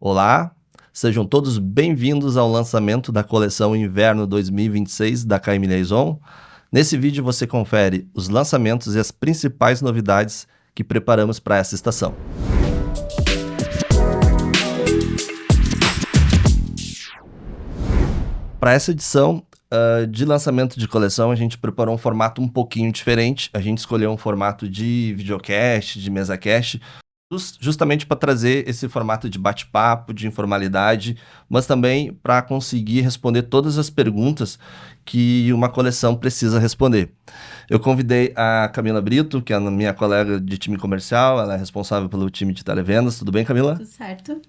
Olá, sejam todos bem-vindos ao lançamento da coleção Inverno 2026 da KM Liaison. Nesse vídeo você confere os lançamentos e as principais novidades que preparamos para essa estação. Para essa edição de lançamento de coleção, a gente preparou um formato um pouquinho diferente. A gente escolheu um formato de videocast, de mesacast, justamente para trazer esse formato de bate-papo, de informalidade, mas também para conseguir responder todas as perguntas que uma coleção precisa responder. Eu convidei a Camila Brito, que é a minha colega de time comercial, ela é responsável pelo time de televendas. Tudo bem, Camila? Tudo certo.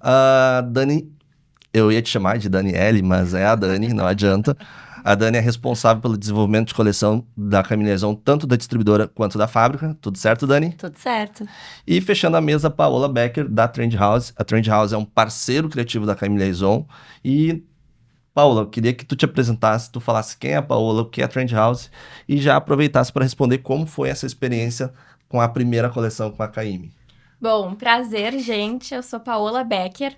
A Dani, eu ia te chamar de Daniele, mas é a Dani, não adianta. A Dani é responsável pelo desenvolvimento de coleção da KM Liaison, tanto da distribuidora quanto da fábrica. Tudo certo, Dani? Tudo certo. E fechando a mesa, Paola Becker, da Trend House. A Trend House é um parceiro criativo da KM Liaison. E, Paola, eu queria que tu te apresentasse, tu falasse quem é a Paola, o que é a Trend House, e já aproveitasse para responder como foi essa experiência com a primeira coleção com a KM. Bom, prazer, gente. Eu sou Paola Becker.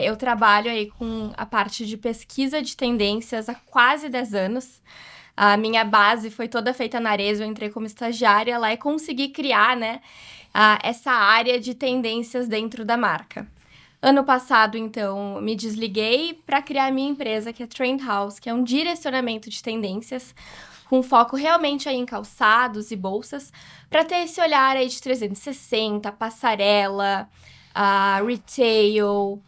Eu trabalho aí com a parte de pesquisa de tendências há quase 10 anos. A minha base foi toda feita na Arezzo, eu entrei como estagiária lá e consegui criar, essa área de tendências dentro da marca. Ano passado, então, me desliguei para criar a minha empresa, que é Trend House, que é um direcionamento de tendências, com foco realmente aí em calçados e bolsas, para ter esse olhar aí de 360, passarela, retail,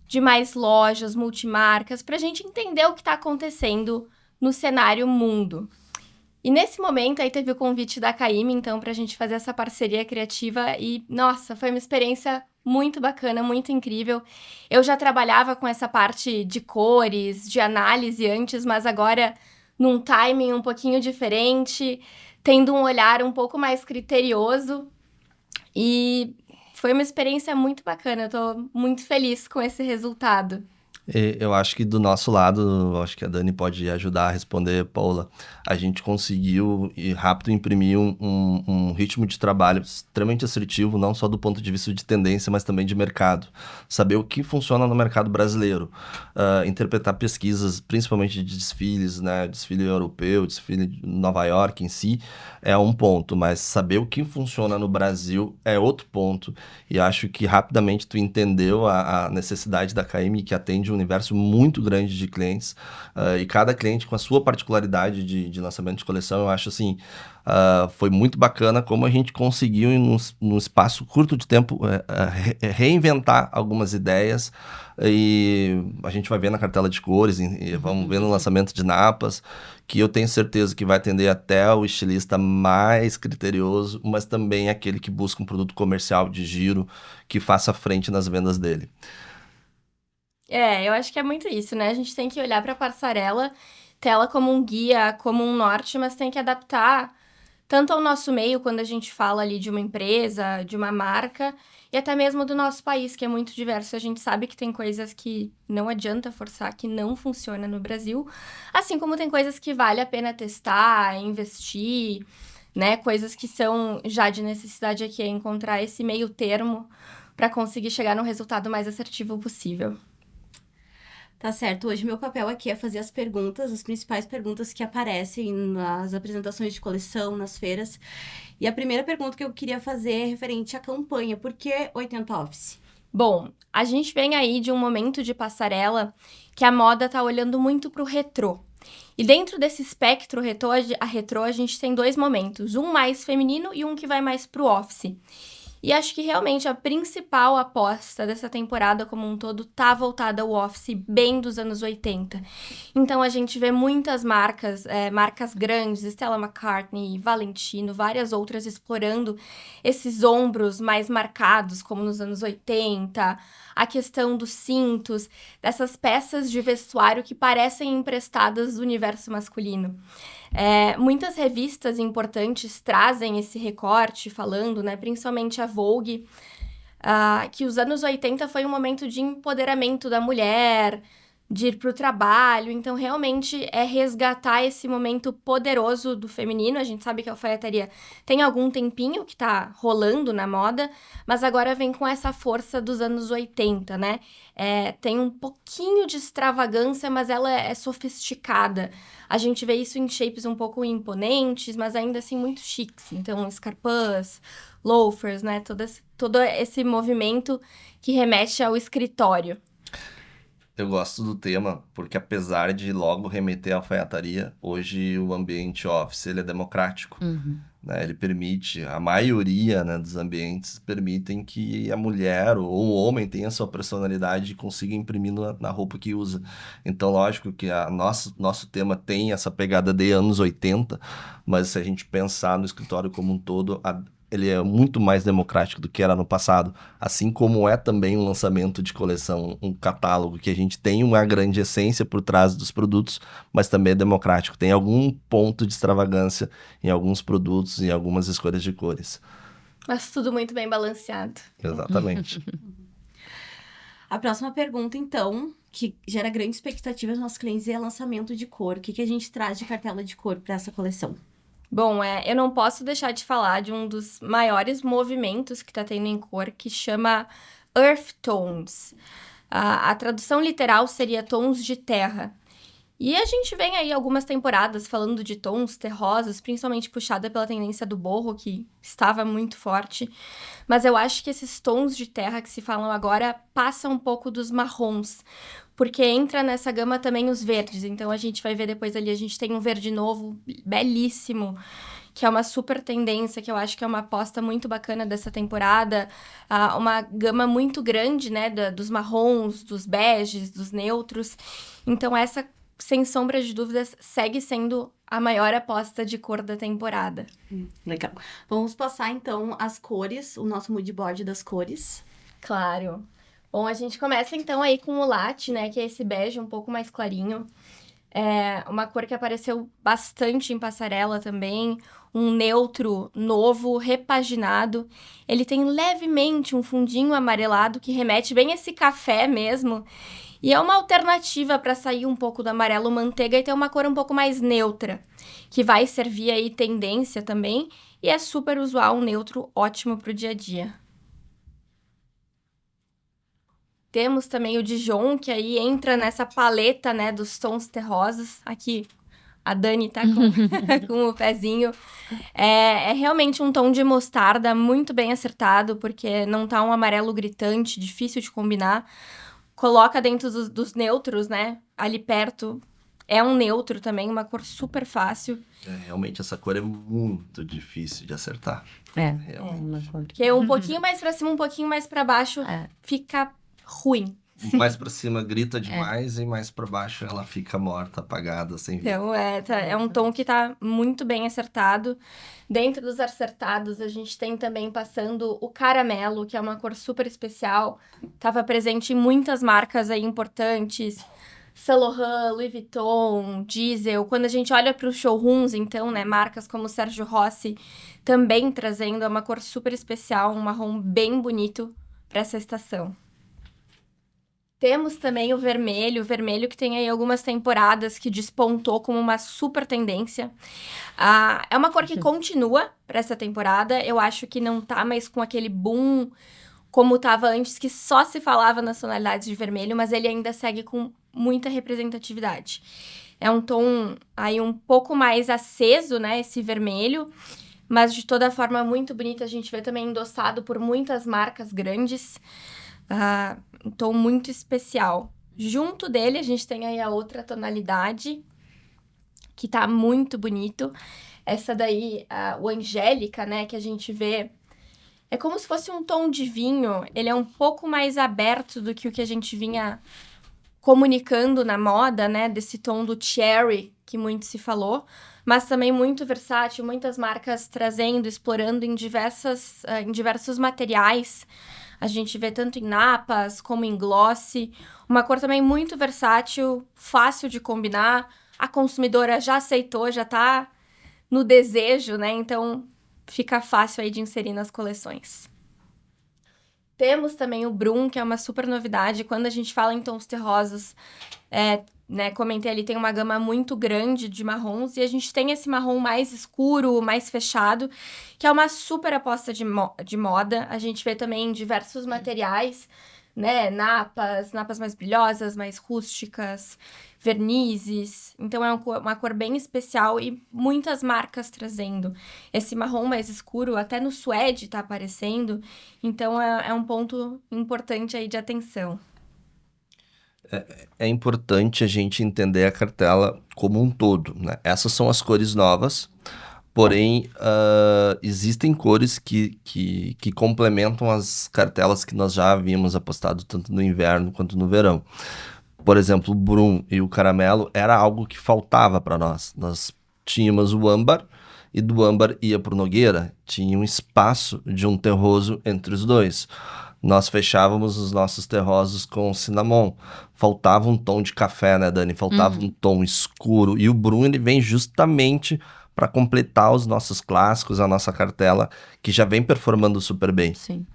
de mais lojas, multimarcas, para a gente entender o que está acontecendo no cenário mundo. E nesse momento aí teve o convite da KM, então, para a gente fazer essa parceria criativa e, nossa, foi uma experiência muito bacana, muito incrível. Eu já trabalhava com essa parte de cores, de análise antes, mas agora num timing um pouquinho diferente, tendo um olhar um pouco mais criterioso. E foi uma experiência muito bacana, eu tô muito feliz com esse resultado. Eu acho que do nosso lado, acho que a Dani pode ajudar a responder, Paula. A gente conseguiu e rápido imprimir um ritmo de trabalho extremamente assertivo, não só do ponto de vista de tendência, mas também de mercado. Saber o que funciona no mercado brasileiro, interpretar pesquisas, principalmente de desfiles, né? Desfile europeu, desfile de Nova York em si, é um ponto, mas saber o que funciona no Brasil é outro ponto. E acho que rapidamente tu entendeu a necessidade da KM, que atende um universo muito grande de clientes, e cada cliente com a sua particularidade de lançamento de coleção. Eu acho assim, foi muito bacana como a gente conseguiu, num espaço curto de tempo, reinventar algumas ideias, e a gente vai ver na cartela de cores, e vamos ver no lançamento de napas, que eu tenho certeza que vai atender até o estilista mais criterioso, mas também aquele que busca um produto comercial de giro que faça frente nas vendas dele. Eu acho que é muito isso, né? A gente tem que olhar para a passarela, ter ela como um guia, como um norte, mas tem que adaptar tanto ao nosso meio, quando a gente fala ali de uma empresa, de uma marca, e até mesmo do nosso país, que é muito diverso. A gente sabe que tem coisas que não adianta forçar, que não funciona no Brasil, assim como tem coisas que vale a pena testar, investir, né? Coisas que são já de necessidade aqui, é encontrar esse meio termo para conseguir chegar no resultado mais assertivo possível. Tá certo. Hoje meu papel aqui é fazer as perguntas, as principais perguntas que aparecem nas apresentações de coleção, nas feiras. E a primeira pergunta que eu queria fazer é referente à campanha. Por que 80 Office? Bom, a gente vem aí de um momento de passarela que a moda tá olhando muito pro retrô. E dentro desse espectro retrô, a gente tem dois momentos, um mais feminino e um que vai mais pro office. E acho que realmente a principal aposta dessa temporada como um todo tá voltada ao office bem dos anos 80. Então a gente vê muitas marcas, marcas grandes, Stella McCartney, Valentino, várias outras explorando esses ombros mais marcados, como nos anos 80, a questão dos cintos, dessas peças de vestuário que parecem emprestadas do universo masculino. Muitas revistas importantes trazem esse recorte, falando, né, principalmente a Vogue, que os anos 80 foi um momento de empoderamento da mulher, de ir para o trabalho. Então, realmente, é resgatar esse momento poderoso do feminino. A gente sabe que a alfaiataria tem algum tempinho que tá rolando na moda, mas agora vem com essa força dos anos 80, né? Tem um pouquinho de extravagância, mas ela é sofisticada. A gente vê isso em shapes um pouco imponentes, mas ainda assim muito chiques. Então, escarpãs, loafers, né? Todo esse movimento que remete ao escritório. Eu gosto do tema porque, apesar de logo remeter à alfaiataria, hoje o ambiente office ele é democrático, né? Ele permite, a maioria, né, dos ambientes permitem que a mulher ou o homem tenha sua personalidade e consiga imprimir na roupa que usa. Então, lógico que nosso tema tem essa pegada de anos 80, mas se a gente pensar no escritório como um todo, ele é muito mais democrático do que era no passado. Assim como é também um lançamento de coleção, um catálogo que a gente tem uma grande essência por trás dos produtos, mas também é democrático. Tem algum ponto de extravagância em alguns produtos, em algumas escolhas de cores. Mas tudo muito bem balanceado. Exatamente. A próxima pergunta, então, que gera grandes expectativas nos nossos clientes, é lançamento de cor. O que a gente traz de cartela de cor para essa coleção? Bom, eu não posso deixar de falar de um dos maiores movimentos que está tendo em cor, que chama Earth Tones. A tradução literal seria tons de terra. E a gente vem aí algumas temporadas falando de tons terrosos, principalmente puxada pela tendência do boho, que estava muito forte. Mas eu acho que esses tons de terra que se falam agora passam um pouco dos marrons, porque entra nessa gama também os verdes. Então, a gente vai ver depois ali, a gente tem um verde novo, belíssimo, que é uma super tendência, que eu acho que é uma aposta muito bacana dessa temporada. Uma gama muito grande, né, dos marrons, dos beges, dos neutros. Então, essa, sem sombra de dúvidas, segue sendo a maior aposta de cor da temporada. Legal. Vamos passar, então, as cores, o nosso mood board das cores. Claro. Bom, a gente começa então aí com o latte, né, que é esse bege um pouco mais clarinho. É uma cor que apareceu bastante em passarela também, um neutro novo, repaginado. Ele tem levemente um fundinho amarelado que remete bem a esse café mesmo. E é uma alternativa para sair um pouco do amarelo manteiga e ter uma cor um pouco mais neutra, que vai servir aí tendência também. E é super usual, um neutro ótimo para o dia a dia. Temos também o Dijon, que aí entra nessa paleta, né, dos tons terrosos. Aqui, a Dani tá com o pezinho. É realmente um tom de mostarda muito bem acertado, porque não tá um amarelo gritante, difícil de combinar. Coloca dentro dos neutros, né, ali perto. É um neutro também, uma cor super fácil. Realmente, essa cor é muito difícil de acertar. Uma cor. Porque um pouquinho mais pra cima, um pouquinho mais pra baixo, fica ruim. Mais pra cima grita demais e mais pra baixo ela fica morta, apagada, sem vida. Então, é um tom que tá muito bem acertado. Dentro dos acertados, a gente tem também passando o caramelo, que é uma cor super especial. Tava presente em muitas marcas aí importantes. Saint Laurent, Louis Vuitton, Diesel. Quando a gente olha para os showrooms, então, né, marcas como Sergio Rossi também trazendo, é uma cor super especial, um marrom bem bonito para essa estação. Temos também o vermelho que tem aí algumas temporadas que despontou como uma super tendência. É uma cor que continua para essa temporada. Eu acho que não tá mais com aquele boom como estava antes, que só se falava nas tonalidades de vermelho, mas ele ainda segue com muita representatividade. É um tom aí um pouco mais aceso, né, esse vermelho, mas de toda forma muito bonito. A gente vê também endossado por muitas marcas grandes. Um tom muito especial. Junto dele, a gente tem aí a outra tonalidade, que tá muito bonito. Essa daí, o Angélica, né, que a gente vê, é como se fosse um tom de vinho. Ele é um pouco mais aberto do que o que a gente vinha comunicando na moda, né, desse tom do cherry, que muito se falou, mas também muito versátil, muitas marcas trazendo, explorando em diversos materiais. A gente vê tanto em napas como em gloss. Uma cor também muito versátil, fácil de combinar. A consumidora já aceitou, já tá no desejo, né? Então, fica fácil aí de inserir nas coleções. Temos também o Brum, que é uma super novidade. Quando a gente fala em tons terrosos, né, comentei ali, tem uma gama muito grande de marrons. E a gente tem esse marrom mais escuro, mais fechado, que é uma super aposta de moda. A gente vê também diversos materiais, né, napas mais brilhosas, mais rústicas, vernizes. Então, é uma cor bem especial e muitas marcas trazendo esse marrom mais escuro. Até no suede tá aparecendo. Então, é um ponto importante aí de atenção. É importante a gente entender a cartela como um todo, né? Essas são as cores novas, porém, existem cores que complementam as cartelas que nós já havíamos apostado tanto no inverno quanto no verão. Por exemplo, o Brum e o caramelo era algo que faltava para nós. Nós tínhamos o âmbar e do âmbar ia para o nogueira. Tinha um espaço de um terroso entre os dois. Nós fechávamos os nossos terrosos com cinnamon. Faltava um tom de café, né, Dani? Faltava um tom escuro. E o Brum, ele vem justamente para completar os nossos clássicos, a nossa cartela, que já vem performando super bem. Sim.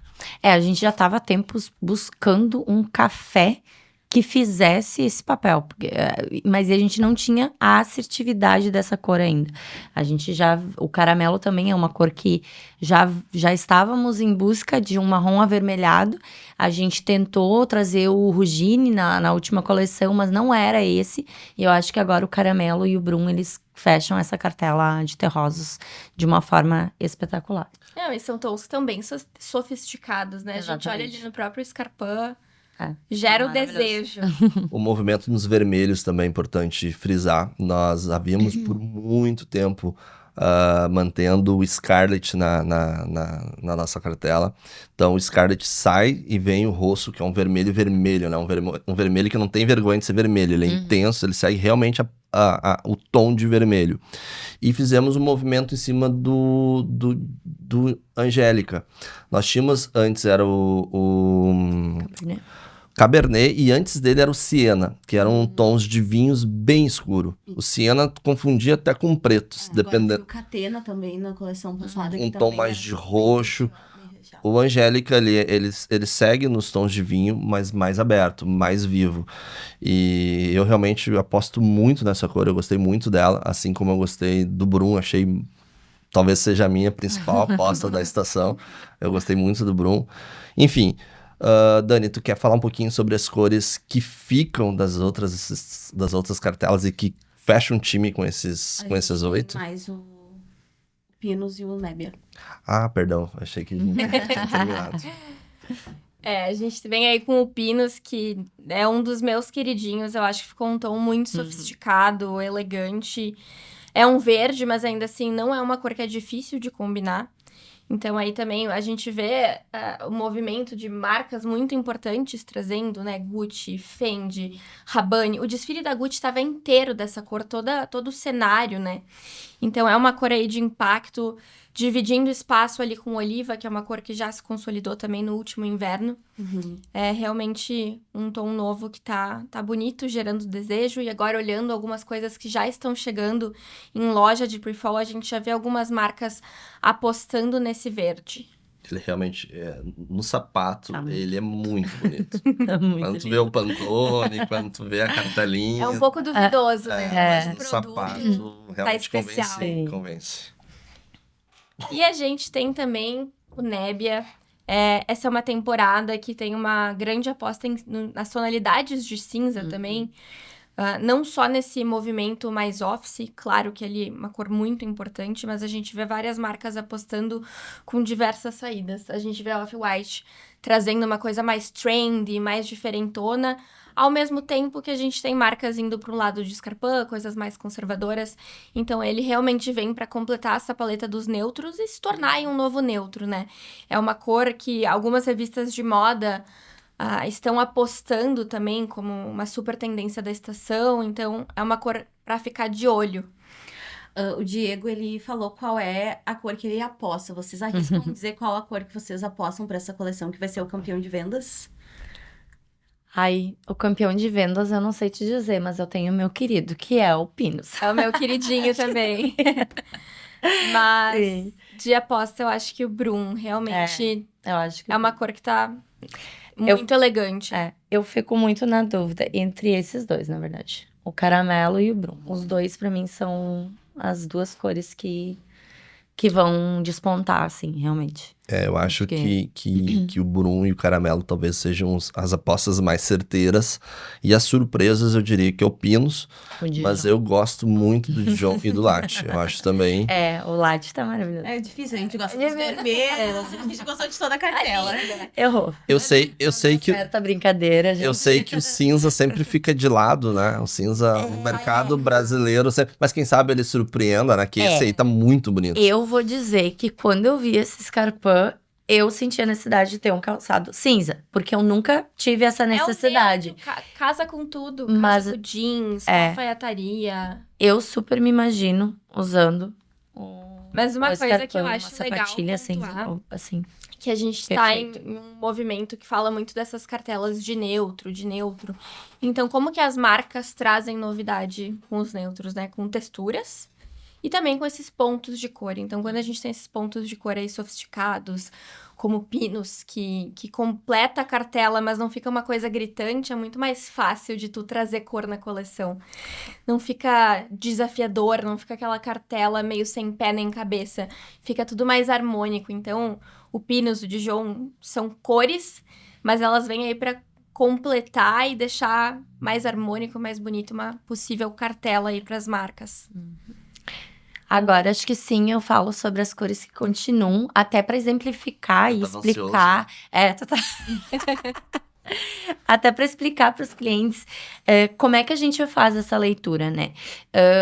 A gente já estava há tempos buscando um café que fizesse esse papel, mas a gente não tinha a assertividade dessa cor ainda. O caramelo também é uma cor que já estávamos em busca de um marrom avermelhado. A gente tentou trazer o Rugine na última coleção, mas não era esse. E eu acho que agora o caramelo e o Brum, eles fecham essa cartela de terrosos de uma forma espetacular. Não, e são tons também sofisticados, né? Exatamente. A gente olha ali no próprio Scarpin, gera o desejo. O movimento nos vermelhos também é importante frisar. Nós havíamos por muito tempo mantendo o Scarlet na nossa cartela. Então o Scarlet sai e vem o rosso, que é um vermelho vermelho, né? Um vermelho que não tem vergonha de ser vermelho. Ele é intenso, ele segue realmente o tom de vermelho. E fizemos um movimento em cima do Angélica. Nós tínhamos, antes era o Cabernet, e antes dele era o Siena, que eram tons de vinhos bem escuro. O Siena confundia até com pretos, dependendo. O Catena também na coleção passada. Um tom mais de roxo. O Angélica, ele segue nos tons de vinho, mas mais aberto, mais vivo. E eu realmente aposto muito nessa cor, eu gostei muito dela, assim como eu gostei do Brum, achei... Talvez seja a minha principal aposta da estação. Eu gostei muito do Brum. Enfim... Dani, tu quer falar um pouquinho sobre as cores que ficam das outras cartelas e que fecham um time com esses 8? Mais o Pinus e o Nébia. Ah, perdão, achei que tinha terminado. A gente vem aí com o Pinus, que é um dos meus queridinhos. Eu acho que ficou um tom muito sofisticado, elegante. É um verde, mas ainda assim não é uma cor que é difícil de combinar. Então, aí também a gente vê o movimento de marcas muito importantes trazendo, né? Gucci, Fendi, Rabanne. O desfile da Gucci estava inteiro dessa cor, todo o cenário, né? Então, é uma cor aí de impacto, dividindo espaço ali com oliva, que é uma cor que já se consolidou também no último inverno. É realmente um tom novo que tá bonito, gerando desejo. E agora, olhando algumas coisas que já estão chegando em loja de pre-fall, a gente já vê algumas marcas apostando nesse verde. Ele realmente, no sapato, ele é muito bonito. Muito quando tu vê o Pantone, quando tu vê a cartelinha... É um pouco duvidoso, né? Mas o sapato realmente especial. convence. E a gente tem também o Nébia. Essa é uma temporada que tem uma grande aposta nas tonalidades de cinza também. Não só nesse movimento mais office, claro que ele é uma cor muito importante, mas a gente vê várias marcas apostando com diversas saídas. A gente vê a Off-White trazendo uma coisa mais trendy, mais diferentona, ao mesmo tempo que a gente tem marcas indo para um lado de Scarpin, coisas mais conservadoras. Então, ele realmente vem para completar essa paleta dos neutros e se tornar um novo neutro, né? É uma cor que algumas revistas de moda estão apostando também como uma super tendência da estação. Então, é uma cor para ficar de olho. O Diego, ele falou qual é a cor que ele aposta. Vocês arriscam dizer qual a cor que vocês apostam para essa coleção que vai ser o campeão de vendas? Ai, o campeão de vendas eu não sei te dizer, mas eu tenho o meu querido, que é o Pinus. É o meu queridinho também. Mas, de aposta, eu acho que o Brum realmente eu acho que é uma cor que tá Muito elegante. Eu fico muito na dúvida entre esses dois, na verdade. O caramelo e o Brum. Os dois, pra mim, são as duas cores que vão despontar, assim, realmente. Eu acho Porque- que o Brum e o Caramelo talvez sejam as apostas mais certeiras. E as surpresas, eu diria que é o Pinos. O Dijon. Mas eu gosto muito do Dijon e do Latte. Eu acho também. O latte tá maravilhoso. É difícil, a gente gosta dos vermelhos, a gente gostou de toda a cartela. Errou. Eu sei que Certa brincadeira, gente. eu sei que o cinza sempre fica de lado, né? O cinza, o mercado brasileiro sempre... Mas quem sabe ele surpreenda, né? Que esse aí tá muito bonito. Eu vou dizer que quando eu vi esse escarpão, eu senti a necessidade de ter um calçado cinza. Porque eu nunca tive essa necessidade. É o neutro, casa com tudo. Mas- Casa com jeans, alfaiataria. Eu super me imagino usando Mas uma um coisa que eu escarpão, acho uma legal sapatilha pontuar, assim. que a gente tá em Perfeito. um movimento que fala muito dessas cartelas de neutro. Então, como que as marcas trazem novidade com os neutros, né? Com texturas e também com esses pontos de cor. Então, quando a gente tem esses pontos de cor aí sofisticados, como pinos, que completa a cartela, mas não fica uma coisa gritante, é muito mais fácil de tu trazer cor na coleção. Não fica desafiador, não fica aquela cartela meio sem pé nem cabeça. Fica tudo mais harmônico. Então, o Pinos, o Dijon são cores, mas elas vêm aí para completar e deixar mais harmônico, mais bonito uma possível cartela aí para as marcas. Agora, acho que sim, eu falo sobre as cores que continuam, até para exemplificar e Tava explicar. Tu tá... Até para explicar para os clientes como é que a gente faz essa leitura, né?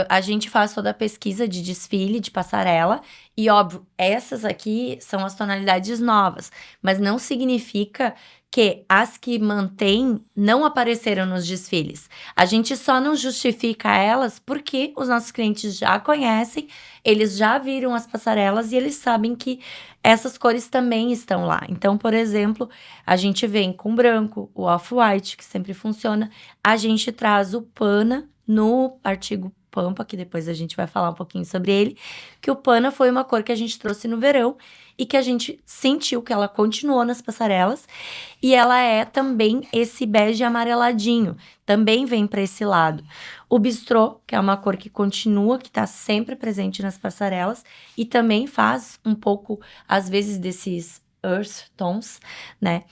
A gente faz toda a pesquisa de desfile, de passarela, e óbvio, essas aqui são as tonalidades novas, mas não significa que as que mantêm não apareceram nos desfiles. A gente só não justifica elas porque os nossos clientes já conhecem, eles já viram as passarelas e eles sabem que essas cores também estão lá. Então, por exemplo, a gente vem com branco, o off-white, que sempre funciona. A gente traz o Pana no artigo Pampa, que depois a gente vai falar um pouquinho sobre ele, que o Pana foi uma cor que a gente trouxe no verão e que a gente sentiu que ela continuou nas passarelas. E ela é também esse bege amareladinho, também vem para esse lado. O bistrô, que é uma cor que continua, que tá sempre presente nas passarelas e também faz um pouco, às vezes, desses earth tones, né?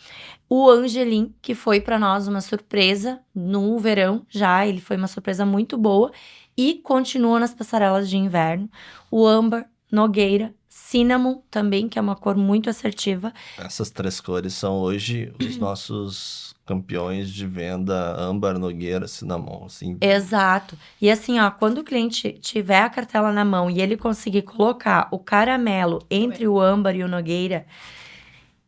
O Angelim, que foi para nós uma surpresa no verão já, ele foi uma surpresa muito boa e continua nas passarelas de inverno. O Âmbar, Nogueira, Cinnamon também, que é uma cor muito assertiva. Essas três cores são hoje os nossos campeões de venda, âmbar, nogueira, cinnamon, assim. Exato. E assim, ó, quando o cliente tiver a cartela na mão e ele conseguir colocar o caramelo entre o âmbar e o nogueira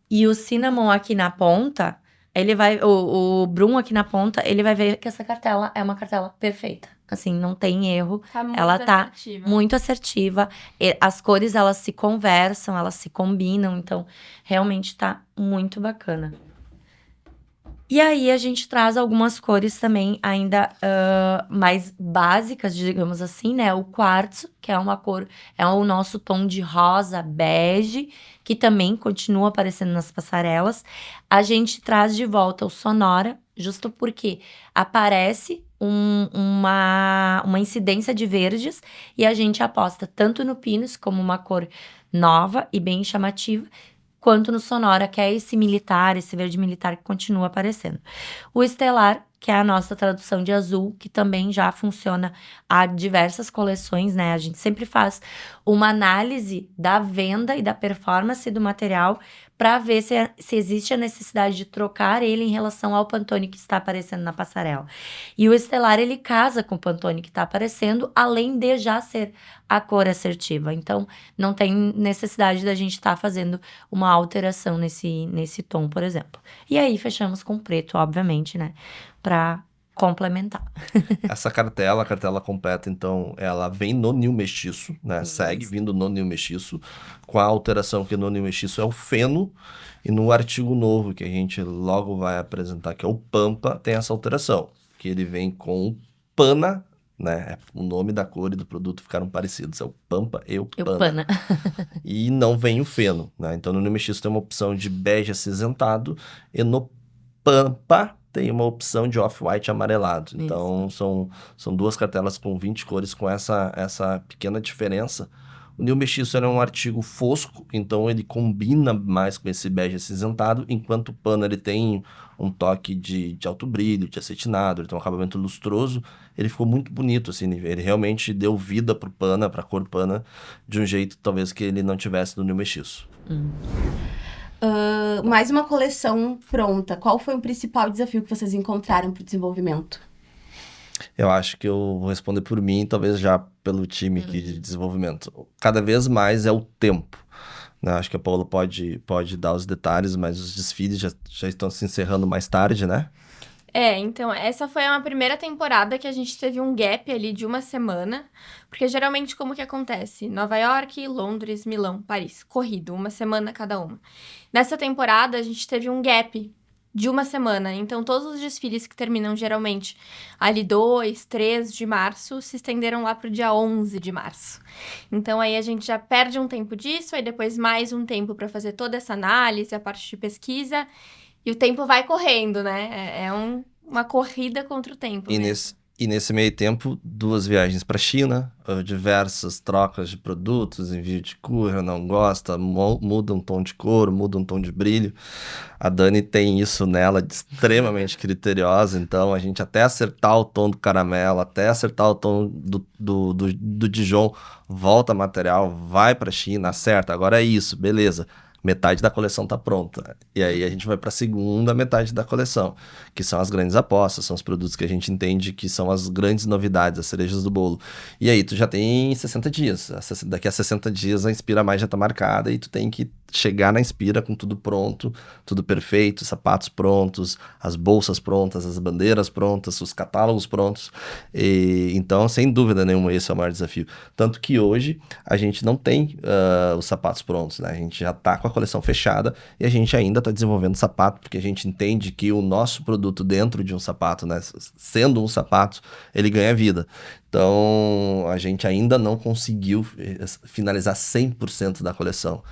e o cinnamon aqui na ponta, ele vai, o Brum aqui na ponta, ele vai ver que essa cartela é uma cartela perfeita. Assim, não tem erro. Tá muito Ela tá assertiva. muito assertiva. As cores, elas se conversam, elas se combinam. Então, realmente tá muito bacana. E aí, a gente traz algumas cores também ainda mais básicas, digamos assim, né? O quartzo, que é uma cor, é o nosso tom de rosa bege, que também continua aparecendo nas passarelas. A gente traz de volta o Sonora, justo porque aparece uma incidência de verdes e a gente aposta tanto no Pinus como uma cor nova e bem chamativa, quanto no Sonora, que é esse militar, esse verde militar que continua aparecendo. O Estelar, que é a nossa tradução de azul, que também já funciona há diversas coleções, né? A gente sempre faz uma análise da venda e da performance do material para ver se existe a necessidade de trocar ele em relação ao Pantone que está aparecendo na passarela. E o Estelar, ele casa com o Pantone que está aparecendo, além de já ser a cor assertiva. Então, não tem necessidade da gente estar fazendo uma alteração nesse tom, por exemplo. E aí, fechamos com preto, obviamente, né? Para complementar. Essa cartela, a cartela completa, então, ela vem no Ninho Mestiço, né? Segue vindo no Ninho Mestiço, com a alteração que no Ninho Mestiço é o feno, e no artigo novo, que a gente logo vai apresentar, que é o Pampa, tem essa alteração, que ele vem com o Pana, né? O nome da cor e do produto ficaram parecidos. É o Pampa e o Eu Pana. pana. E não vem o feno, né? Então no New Mexiço tem uma opção de bege acinzentado e no Pampa tem uma opção de off-white amarelado. Então são duas cartelas com 20 cores com essa pequena diferença. O New Mexiço é um artigo fosco, então ele combina mais com esse bege acinzentado, enquanto o Pana ele tem um toque de alto brilho, de acetinado, ele tem um acabamento lustroso. Ele ficou muito bonito, assim, ele realmente deu vida pro Pana, pra cor Pana, de um jeito talvez que ele não tivesse no New Mexiço. Mais uma coleção pronta. Qual foi o principal desafio que vocês encontraram para o desenvolvimento? Eu acho que eu vou responder por mim, talvez já pelo time aqui de desenvolvimento. Cada vez mais é o tempo, né? Acho que a Paula pode dar os detalhes, mas os desfiles já estão se encerrando mais tarde, né? Então, essa foi uma primeira temporada que a gente teve um gap ali de uma semana, porque geralmente como que acontece? Nova York, Londres, Milão, Paris, corrido, uma semana cada uma. Nessa temporada, a gente teve um gap de uma semana, então todos os desfiles que terminam geralmente ali 2, 3 de março, se estenderam lá pro dia 11 de março. Então aí a gente já perde um tempo disso, aí depois mais um tempo para fazer toda essa análise, a parte de pesquisa, e o tempo vai correndo, né? Uma corrida contra o tempo mesmo. E nesse meio tempo, 2 viagens para a China, diversas trocas de produtos, envio de courier, não gosta, muda um tom de cor, muda um tom de brilho. A Dani tem isso nela, de extremamente criteriosa, então a gente até acertar o tom do caramelo, até acertar o tom do Dijon, volta material, vai para a China, acerta, agora é isso, beleza. Metade da coleção tá pronta. E aí a gente vai para a segunda metade da coleção, que são as grandes apostas, são os produtos que a gente entende que são as grandes novidades, as cerejas do bolo. E aí tu já tem 60 dias. Daqui a 60 dias a Inspira Mais já tá marcada e tu tem que chegar na Inspira com tudo pronto, tudo perfeito, sapatos prontos, as bolsas prontas, as bandeiras prontas, os catálogos prontos. Então, sem dúvida nenhuma, esse é o maior desafio. Tanto que hoje a gente não tem os sapatos prontos, né? A gente já tá com a coleção fechada e a gente ainda está desenvolvendo sapato, porque a gente entende que o nosso produto dentro de um sapato, né, sendo um sapato, ele ganha vida. Então, a gente ainda não conseguiu finalizar 100% da coleção.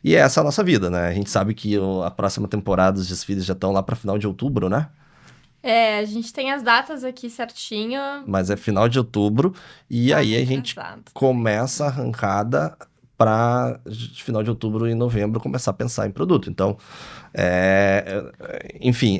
E essa é a nossa vida, né? A gente sabe que a próxima temporada dos desfiles já estão lá para final de outubro, né? A gente tem as datas aqui certinho. Mas é final de outubro e aí a gente começa a arrancada para final de outubro e novembro começar a pensar em produto. Então, enfim,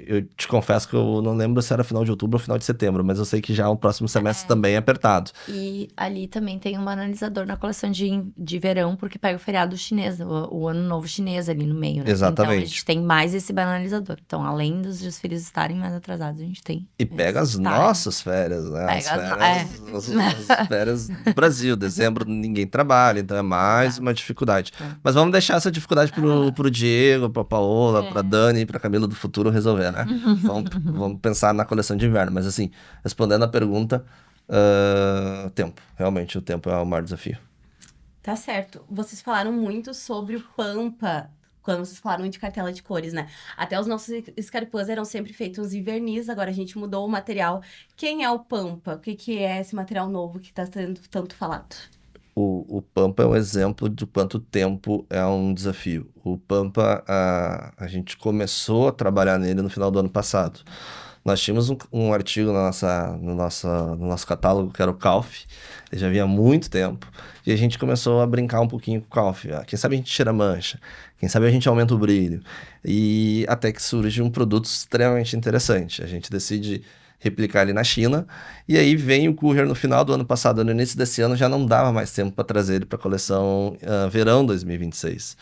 eu te confesso que eu não lembro se era final de outubro ou final de setembro, mas eu sei que já o próximo semestre também é apertado. E ali também tem um banalizador na coleção de verão, porque pega o feriado chinês, o ano novo chinês ali no meio, né? Exatamente. Então a gente tem mais esse banalizador. Então, além dos desfiles estarem mais atrasados, a gente tem. E pega as nossas férias, né? As férias do Brasil. Dezembro ninguém trabalha, então é mais uma dificuldade. Mas vamos deixar essa dificuldade pro Diego, pra Paola, pra Dani, pra Camila do futuro resolver, né? Vamos pensar na coleção de inverno. Mas assim, respondendo a pergunta, tempo. Realmente o tempo é o maior desafio. Tá certo. Vocês falaram muito sobre o Pampa, quando vocês falaram de cartela de cores, né? Até os nossos escarpãs eram sempre feitos em verniz, agora a gente mudou o material. Quem é o Pampa? O que é esse material novo que tá sendo tanto falado? O Pampa é um exemplo de quanto tempo é um desafio. O Pampa, a gente começou a trabalhar nele no final do ano passado. Nós tínhamos um artigo no nosso catálogo, que era o Calf. Ele já vinha há muito tempo. E a gente começou a brincar um pouquinho com o Calf. Quem sabe a gente tira a mancha. Quem sabe a gente aumenta o brilho. E até que surge um produto extremamente interessante. A gente decide replicar ele na China, e aí vem o courier no final do ano passado, no início desse ano já não dava mais tempo para trazer ele para a coleção verão 2026.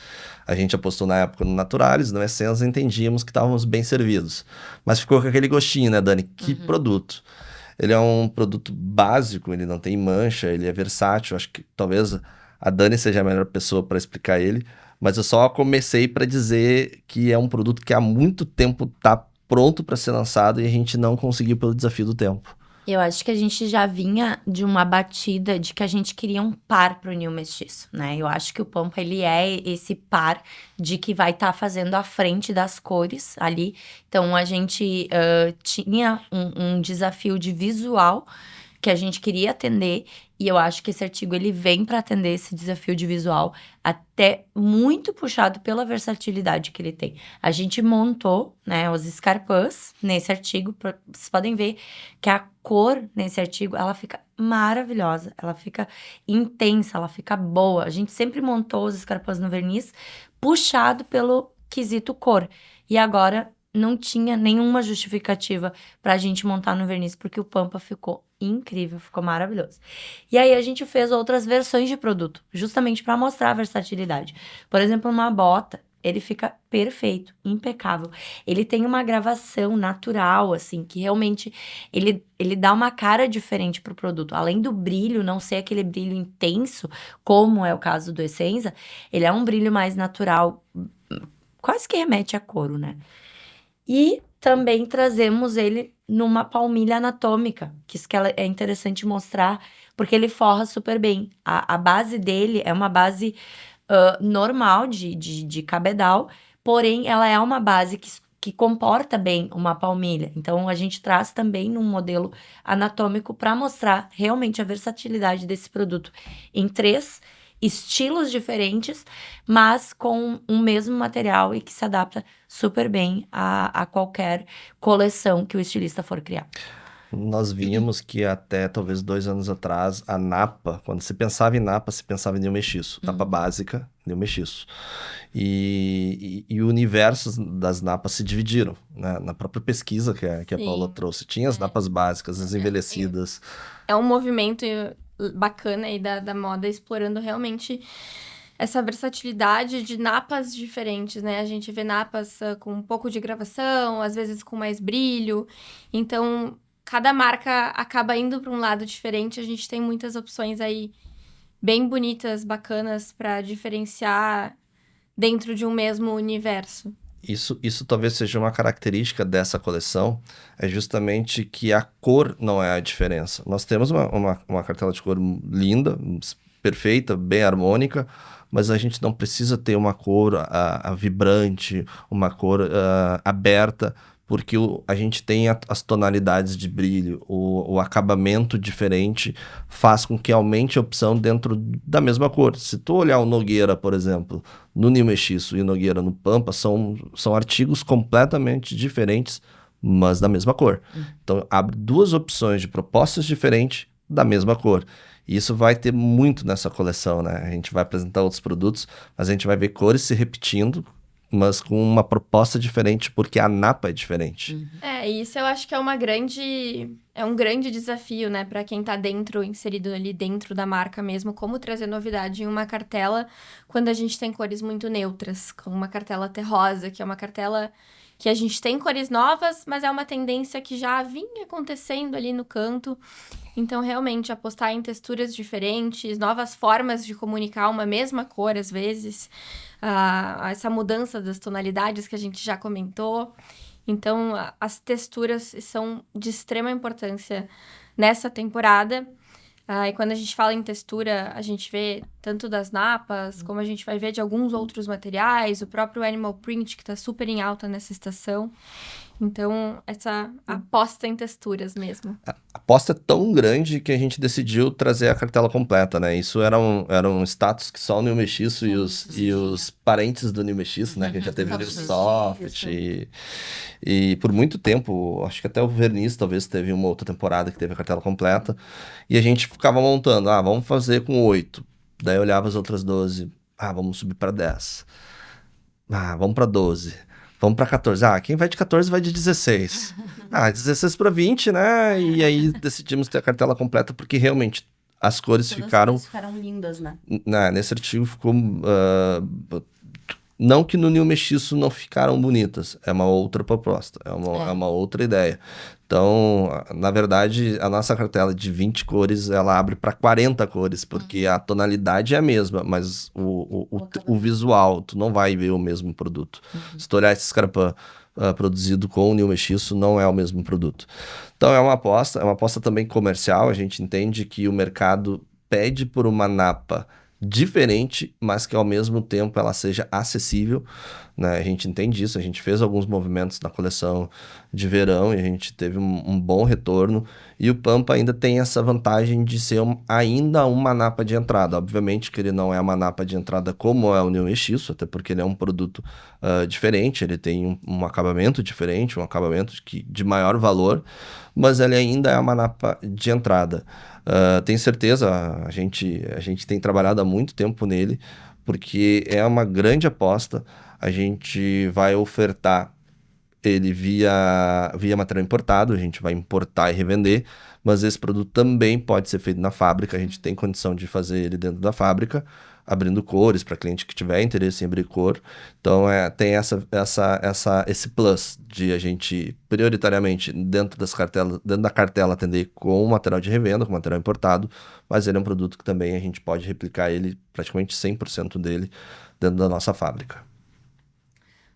A gente apostou na época no Naturalis, no Essence, entendíamos que estávamos bem servidos, mas ficou com aquele gostinho, né, Dani? Que produto! Ele é um produto básico, ele não tem mancha, ele é versátil, acho que talvez a Dani seja a melhor pessoa para explicar ele, mas eu só comecei para dizer que é um produto que há muito tempo está pronto para ser lançado e a gente não conseguiu pelo desafio do tempo. Eu acho que a gente já vinha de uma batida de que a gente queria um par pro New Mexiço, né? Eu acho que o Pampa, ele é esse par de que vai estar fazendo a frente das cores ali. Então, a gente tinha um desafio de visual que a gente queria atender, e eu acho que esse artigo ele vem para atender esse desafio de visual, até muito puxado pela versatilidade que ele tem. A gente montou, né, os escarpins nesse artigo, vocês podem ver que a cor nesse artigo, ela fica maravilhosa, ela fica intensa, ela fica boa. A gente sempre montou os escarpins no verniz, puxado pelo quesito cor. E agora não tinha nenhuma justificativa pra gente montar no verniz, porque o Pampa ficou incrível, ficou maravilhoso. E aí a gente fez outras versões de produto, justamente pra mostrar a versatilidade. Por exemplo, uma bota, ele fica perfeito, impecável. Ele tem uma gravação natural, assim, que realmente ele dá uma cara diferente pro produto. Além do brilho não ser aquele brilho intenso, como é o caso do Essenza, ele é um brilho mais natural, quase que remete a couro, né? E também trazemos ele numa palmilha anatômica, que isso que é interessante mostrar, porque ele forra super bem. A base dele é uma base normal de cabedal, porém ela é uma base que comporta bem uma palmilha. Então a gente traz também num modelo anatômico para mostrar realmente a versatilidade desse produto em 3 estilos diferentes, mas com o mesmo material e que se adapta super bem a qualquer coleção que o estilista for criar. Nós víamos que até talvez 2 anos atrás, a napa, quando se pensava em napa, se pensava em ninho mexiço. Napa básica, ninho mexiço. E o universo das napas se dividiram, né? Na própria pesquisa que a Paula trouxe. Tinha as napas básicas, as envelhecidas. É um movimento bacana aí da moda, explorando realmente essa versatilidade de napas diferentes, né? A gente vê napas com um pouco de gravação, às vezes com mais brilho. Então, cada marca acaba indo para um lado diferente. A gente tem muitas opções aí bem bonitas, bacanas, para diferenciar dentro de um mesmo universo. Isso talvez seja uma característica dessa coleção, é justamente que a cor não é a diferença. Nós temos uma cartela de cor linda, perfeita, bem harmônica, mas a gente não precisa ter uma cor vibrante, uma cor aberta, porque a gente tem as tonalidades de brilho, o acabamento diferente faz com que aumente a opção dentro da mesma cor. Se tu olhar o Nogueira, por exemplo, no ninho mexiço e o Nogueira no Pampa, são artigos completamente diferentes, mas da mesma cor. Então, abre 2 opções de propostas diferentes da mesma cor. E isso vai ter muito nessa coleção, né? A gente vai apresentar outros produtos, mas a gente vai ver cores se repetindo, mas com uma proposta diferente, porque a napa é diferente. Isso eu acho que é um grande desafio, né, para quem tá inserido ali dentro da marca mesmo, como trazer novidade em uma cartela quando a gente tem cores muito neutras, como uma cartela terrosa, que é uma cartela que a gente tem cores novas, mas é uma tendência que já vinha acontecendo ali no canto. Então, realmente, apostar em texturas diferentes, novas formas de comunicar uma mesma cor, às vezes, essa mudança das tonalidades que a gente já comentou. Então, as texturas são de extrema importância nessa temporada. E quando a gente fala em textura, a gente vê tanto das napas, como a gente vai ver de alguns outros materiais, o próprio animal print, que está super em alta nessa estação. Então, essa aposta em texturas mesmo. A aposta é tão grande que a gente decidiu trazer a cartela completa, né? Isso era um status que só o ninho mexiço e os parentes do ninho mexiço, né? Que a gente já teve o ninho soft e por muito tempo, acho que até o verniz talvez teve uma outra temporada que teve a cartela completa. E a gente ficava montando, vamos fazer com 8. Daí eu olhava as outras 12, vamos subir para 10. Vamos para 12. Vamos para 14. Quem vai de 14 vai de 16. 16 para 20, né? E aí decidimos ter a cartela completa, porque realmente as cores ficaram lindas, né? Nesse artigo ficou... não que no ninho mexiço não ficaram bonitas, é uma outra proposta, é uma outra ideia. Então, na verdade, a nossa cartela de 20 cores, ela abre para 40 cores, porque a tonalidade é a mesma, mas o visual, tu não vai ver o mesmo produto. Se tu olhar esse escarpin produzido com o ninho mexiço, não é o mesmo produto. Então, é uma aposta também comercial. A gente entende que o mercado pede por uma napa diferente, mas que ao mesmo tempo ela seja acessível. né? A gente entende isso, a gente fez alguns movimentos na coleção de verão e a gente teve um bom retorno. E o Pampa ainda tem essa vantagem de ser ainda uma napa de entrada. Obviamente que ele não é uma napa de entrada como é o New Mestiço, até porque ele é um produto diferente, ele tem um acabamento diferente, um acabamento de maior valor, mas ele ainda é uma napa de entrada. Tenho certeza, a gente tem trabalhado há muito tempo nele, porque é uma grande aposta. A gente vai ofertar ele via material importado, a gente vai importar e revender, mas esse produto também pode ser feito na fábrica, a gente tem condição de fazer ele dentro da fábrica, abrindo cores para cliente que tiver interesse em abrir cor. Então, tem esse plus de a gente, prioritariamente, dentro da cartela, atender com material de revenda, com material importado, mas ele é um produto que também a gente pode replicar ele, praticamente 100% dele, dentro da nossa fábrica.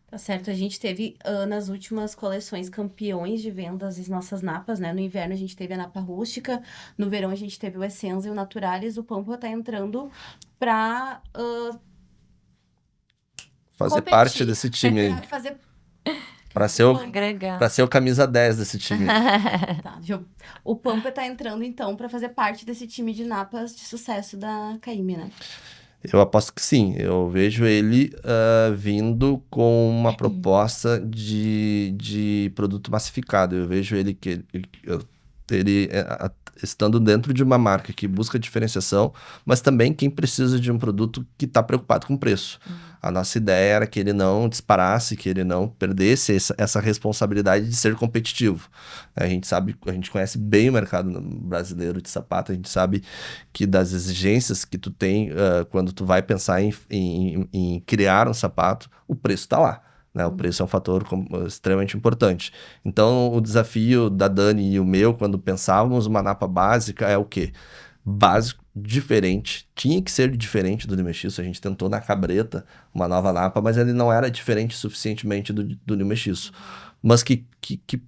Tá certo, a gente teve nas últimas coleções campeões de vendas as nossas napas, né? No inverno a gente teve a napa rústica, no verão a gente teve o Essence e o Naturalis, o Pampa tá entrando pra fazer competir. parte desse time aí. fazer... Pra ser o camisa 10 desse time. Tá, o Pampa tá entrando, então, pra fazer parte desse time de napas de sucesso da Caymmi, né? Eu aposto que sim. Eu vejo ele vindo com uma proposta de produto massificado. Eu vejo ele estando dentro de uma marca que busca diferenciação, mas também quem precisa de um produto que está preocupado com o preço. A nossa ideia era que ele não disparasse, que ele não perdesse essa responsabilidade de ser competitivo. A gente conhece bem o mercado brasileiro de sapato, a gente sabe que das exigências que tu tem quando tu vai pensar em criar um sapato, o preço está lá. Né? O preço é um fator extremamente importante. Então, o desafio da Dani e o meu, quando pensávamos uma napa básica, é o quê? Básico, diferente, tinha que ser diferente do New Mestiço. A gente tentou na Cabreta uma nova napa, mas ele não era diferente suficientemente do New Mestiço. Mas que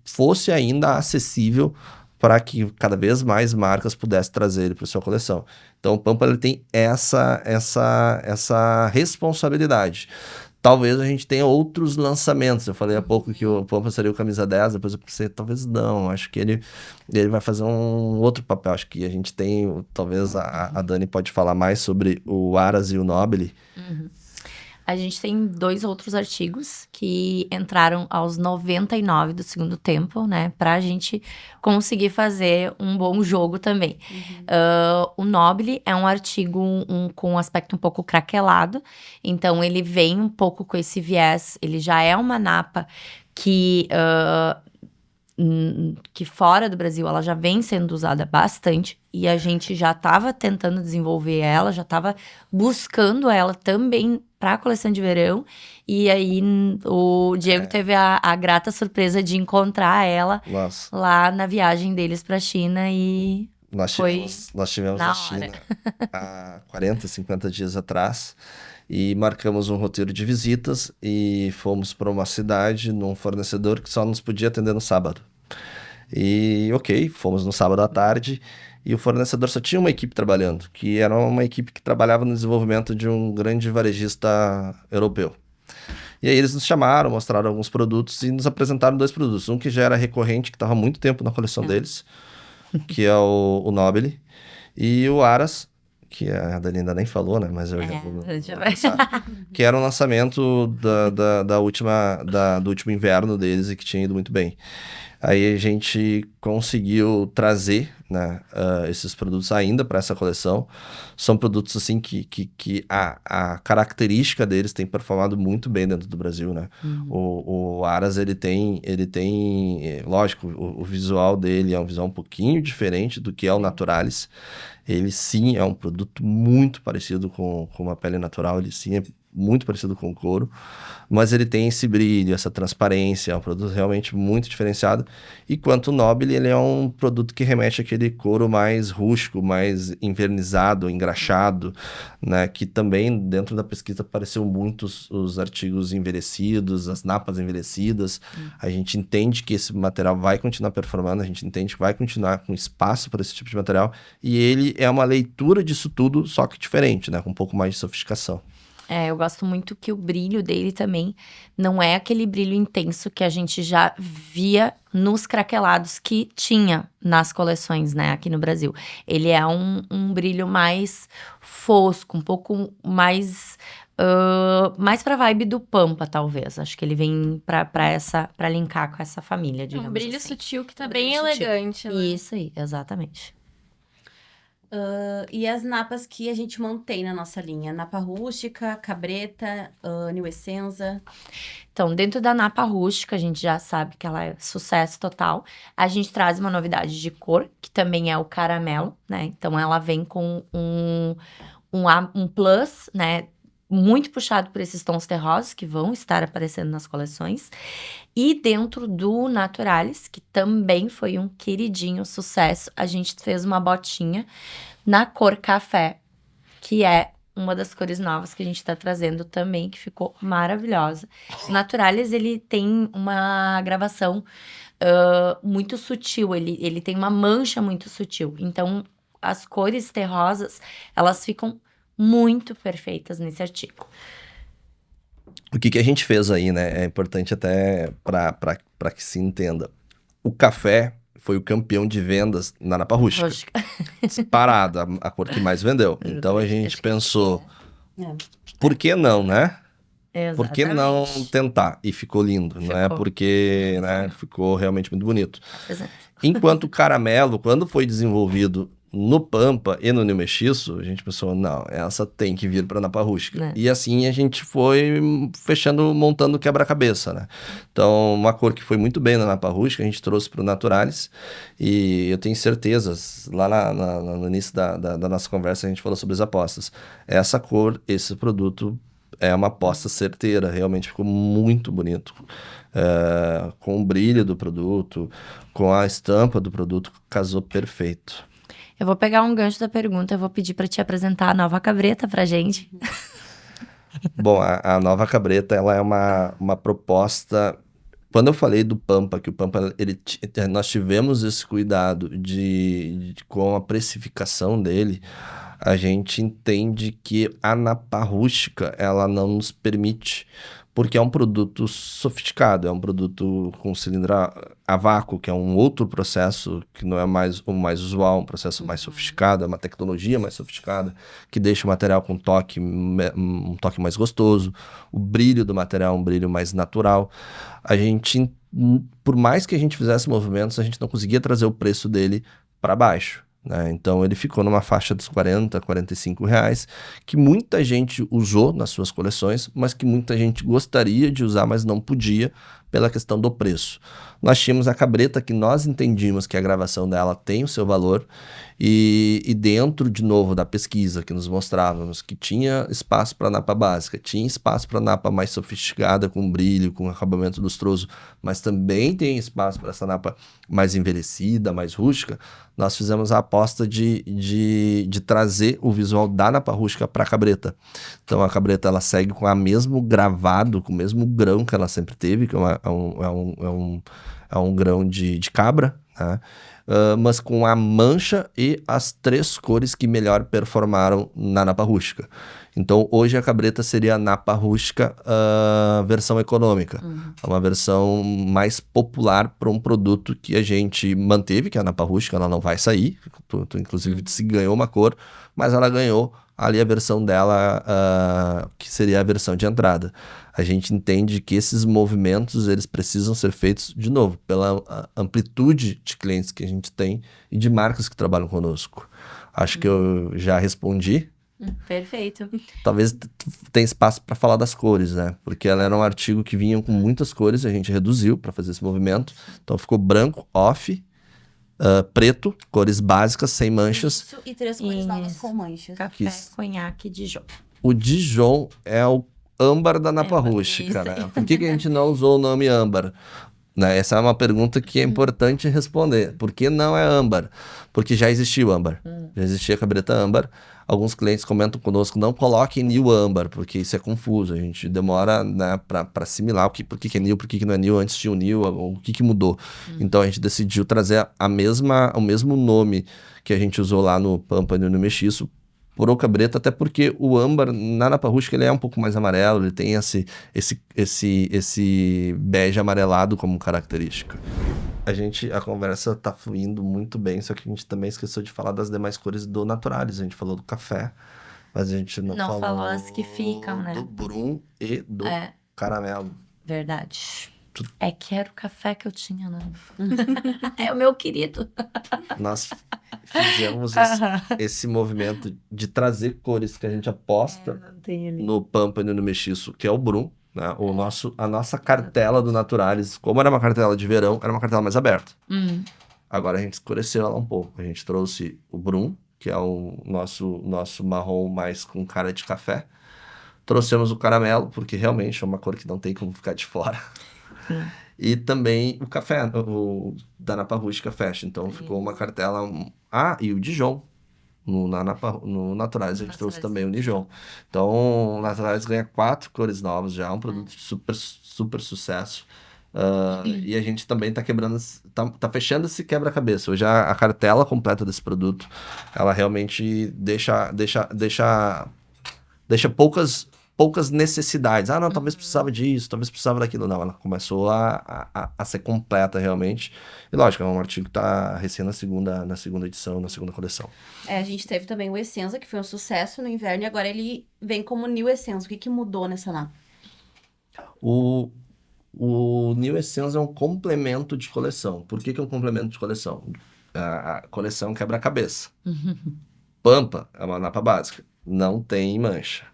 fosse ainda acessível para que cada vez mais marcas pudessem trazer ele para sua coleção. Então, o Pampa ele tem essa responsabilidade. Talvez a gente tenha outros lançamentos. Eu falei há pouco que o Pampa seria o camisa 10, depois eu pensei, talvez não. Acho que ele vai fazer um outro papel. Acho que a gente tem, talvez a Dani pode falar mais sobre o Aras e o Nobile. Uhum. A gente tem 2 outros artigos que entraram aos 99 do segundo tempo, né? Pra gente conseguir fazer um bom jogo também. O Nobile é um artigo com um aspecto um pouco craquelado. Então, ele vem um pouco com esse viés. Ele já é uma napa que fora do Brasil ela já vem sendo usada bastante. E a gente já estava tentando desenvolver ela, já estava buscando ela também para a coleção de verão. E aí o Diego teve a grata surpresa de encontrar ela lá na viagem deles para a China e nós tivemos na China há 40, 50 dias atrás e marcamos um roteiro de visitas e fomos para uma cidade num fornecedor que só nos podia atender no sábado. E fomos no sábado à tarde e o fornecedor só tinha uma equipe trabalhando, que era uma equipe que trabalhava no desenvolvimento de um grande varejista europeu. E aí eles nos chamaram, mostraram alguns produtos e nos apresentaram 2 produtos. Um que já era recorrente, que estava há muito tempo na coleção deles, que é o Nobile, e o Aras, que a Dani ainda nem falou, né? Mas eu já vou passar, que era um lançamento do último inverno deles e que tinha ido muito bem. Aí a gente conseguiu trazer, né, esses produtos ainda para essa coleção. São produtos assim que a característica deles tem performado muito bem dentro do Brasil, né? O Aras, ele tem lógico, o visual dele é um visual um pouquinho diferente do que é o Naturalis. Ele sim é um produto muito parecido com uma pele natural, ele sim é muito parecido com o couro, mas ele tem esse brilho, essa transparência, é um produto realmente muito diferenciado. E quanto o Nobile, ele é um produto que remete àquele couro mais rústico, mais invernizado, engraxado, né? Que também dentro da pesquisa apareceu muitos os artigos envelhecidos, as napas envelhecidas. A gente entende que esse material vai continuar performando, a gente entende que vai continuar com espaço para esse tipo de material, e ele é uma leitura disso tudo, só que diferente, né? Com um pouco mais de sofisticação. Eu gosto muito que o brilho dele também não é aquele brilho intenso que a gente já via nos craquelados que tinha nas coleções, né, aqui no Brasil. Ele é um brilho mais fosco, um pouco mais mais pra vibe do Pampa, talvez. Acho que ele vem pra linkar com essa família, digamos Um brilho assim. sutil que tá Um bem brilho sutil. elegante, né? Isso aí, exatamente. E as napas que a gente mantém na nossa linha? Napa rústica, cabreta, New Essenza. Então, dentro da napa rústica, a gente já sabe que ela é sucesso total. A gente traz uma novidade de cor, que também é o caramelo, né? Então, ela vem com um plus, né? Muito puxado por esses tons terrosos que vão estar aparecendo nas coleções. E dentro do Naturalis, que também foi um queridinho sucesso, a gente fez uma botinha na cor café, que é uma das cores novas que a gente tá trazendo também, que ficou maravilhosa. O Naturalis, ele tem uma gravação muito sutil, ele tem uma mancha muito sutil. Então, as cores terrosas, elas ficam muito perfeitas nesse artigo. O que a gente fez aí, né? É importante até para que se entenda. O café foi o campeão de vendas na Napa Rústica. Disparado, a cor que mais vendeu. Então a gente pensou, por que não, né? Por que não tentar? E ficou lindo, não é? Porque né, ficou realmente muito bonito. Enquanto o caramelo, quando foi desenvolvido no Pampa e no New Mestiço, a gente pensou, não, essa tem que vir para Napa Rústica. E assim a gente foi fechando, montando quebra-cabeça, né? Então, uma cor que foi muito bem na Napa Rústica, a gente trouxe para o Naturalis. E eu tenho certezas, lá no início da nossa conversa, a gente falou sobre as apostas. Essa cor, esse produto é uma aposta certeira, realmente ficou muito bonito. Com o brilho do produto, com a estampa do produto, casou perfeito. Eu vou pegar um gancho da pergunta, eu vou pedir para te apresentar a nova cabreta pra gente. Bom, a nova cabreta, ela é uma proposta... Quando eu falei do Pampa, que o Pampa, nós tivemos esse cuidado com a precificação dele, a gente entende que a Napa Rústica, ela não nos permite, porque é um produto sofisticado, é um produto com cilindro a vácuo, que é um outro processo que não é mais o mais usual, um processo mais sofisticado, é uma tecnologia mais sofisticada, que deixa o material com um toque mais gostoso, o brilho do material é um brilho mais natural. A gente, por mais que a gente fizesse movimentos, a gente não conseguia trazer o preço dele para baixo. Né? Então ele ficou numa faixa dos R$40, R$45, que muita gente usou nas suas coleções, mas que muita gente gostaria de usar, mas não podia pela questão do preço. Nós tínhamos a cabreta que nós entendíamos que a gravação dela tem o seu valor e dentro, de novo, da pesquisa que nos mostrávamos que tinha espaço para napa básica, tinha espaço para napa mais sofisticada, com brilho, com acabamento lustroso, mas também tem espaço para essa napa mais envelhecida, mais rústica. Nós fizemos a aposta de trazer o visual da napa rústica para a cabreta. Então a cabreta ela segue com o mesmo gravado, com o mesmo grão que ela sempre teve, que é um grão de cabra, né? Mas com a mancha e as 3 cores que melhor performaram na napa rústica. Então hoje a cabreta seria a napa rústica versão econômica. É uma versão mais popular para um produto que a gente manteve, que é a napa rústica, ela não vai sair. Tu inclusive se ganhou uma cor, mas ela ganhou ali a versão dela, que seria a versão de entrada. A gente entende que esses movimentos, eles precisam ser feitos, de novo, pela amplitude de clientes que a gente tem e de marcas que trabalham conosco. Acho que eu já respondi. Perfeito. Talvez tenha espaço para falar das cores, né? Porque ela era um artigo que vinha com muitas cores, a gente reduziu para fazer esse movimento. Então ficou branco, off, preto, cores básicas, sem manchas. Isso, e 3 cores novas com manchas. Café, conhaque, Dijon. O Dijon é o âmbar da napa rústica, né? Por que a gente não usou o nome âmbar? Né? Essa é uma pergunta que é importante responder. Por que não é âmbar? Porque já existiu âmbar. Já existia a cabreta âmbar. Alguns clientes comentam conosco, não coloquem New âmbar, porque isso é confuso. A gente demora, né, para assimilar por que é New, por que não é New, antes tinha o New, o que mudou. Então a gente decidiu trazer o mesmo nome que a gente usou lá no Pampa e no Mestiço por oca preta, até porque o âmbar na napa rústica ele é um pouco mais amarelo, ele tem esse bege amarelado como característica. A conversa tá fluindo muito bem, só que a gente também esqueceu de falar das demais cores do Naturalis. A gente falou do café, mas a gente não falou as que ficam, né? do Brum e do caramelo. Verdade. É que era o café que eu tinha, né? É o meu querido. Nós fizemos esse movimento de trazer cores que a gente aposta no Pampa e no Mestiço, que é o Brum, né? A nossa cartela do Naturalis, como era uma cartela de verão, era uma cartela mais aberta. Agora a gente escureceu ela um pouco. A gente trouxe o Brum, que é o nosso marrom mais com cara de café. Trouxemos o caramelo, porque realmente é uma cor que não tem como ficar de fora. E também o café, o da Napa Rústica Fashion. Então ficou uma cartela... e o Dijon. No Naturalis a gente trouxe também o Dijon. Então o Naturalis ganha 4 cores novas já, um produto de super, super sucesso. E a gente também tá quebrando, tá fechando esse quebra-cabeça. Hoje a cartela completa desse produto, ela realmente deixa poucas necessidades. Não, talvez precisava disso, talvez precisava daquilo. Não, ela começou a ser completa realmente. E lógico, é um artigo que tá recém na segunda edição, na segunda coleção. A gente teve também o Essenza, que foi um sucesso no inverno, e agora ele vem como New Essenza. O que mudou nessa napa? O New Essence é um complemento de coleção. Por que é um complemento de coleção? A coleção quebra-cabeça. Pampa é uma napa básica, não tem mancha.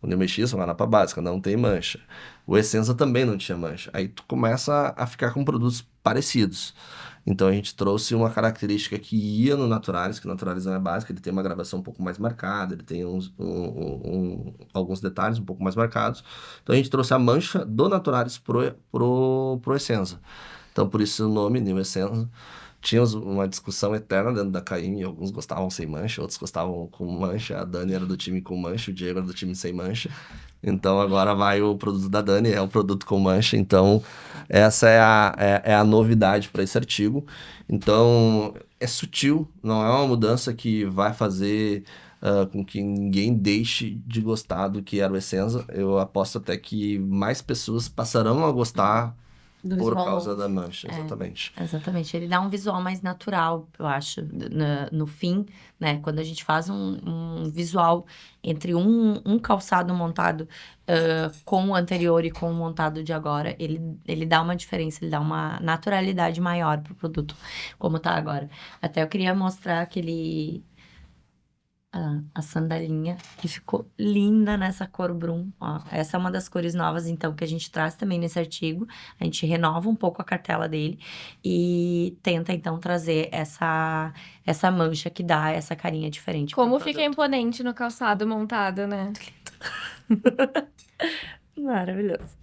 O New Mestiço é uma napa básica, não tem mancha. O Essenza também não tinha mancha. Aí tu começa a ficar com produtos parecidos. Então a gente trouxe uma característica que ia no Naturalis, que o Naturalis não é básico, ele tem uma gravação um pouco mais marcada, ele tem alguns detalhes um pouco mais marcados. Então a gente trouxe a mancha do Naturalis pro Essenza. Então por isso o nome New Essenza. Tínhamos uma discussão eterna dentro da Caymmi, alguns gostavam sem mancha, outros gostavam com mancha. A Dani era do time com mancha, o Diego era do time sem mancha. Então agora vai o produto da Dani, é o produto com mancha. Então essa é a novidade para esse artigo. Então é sutil, não é uma mudança que vai fazer com que ninguém deixe de gostar do que era o Essenza. Eu aposto até que mais pessoas passarão a gostar por causa da mancha, exatamente. Exatamente, ele dá um visual mais natural, eu acho, no fim, né? Quando a gente faz um visual entre um calçado montado com o anterior e com o montado de agora, ele dá uma diferença, ele dá uma naturalidade maior pro produto, como tá agora. Até eu queria mostrar a sandalinha, que ficou linda nessa cor Brum. Ó, essa é uma das cores novas, então, que a gente traz também nesse artigo. A gente renova um pouco a cartela dele e tenta, então, trazer essa mancha que dá essa carinha diferente. Como fica imponente no calçado montado, né? Maravilhoso.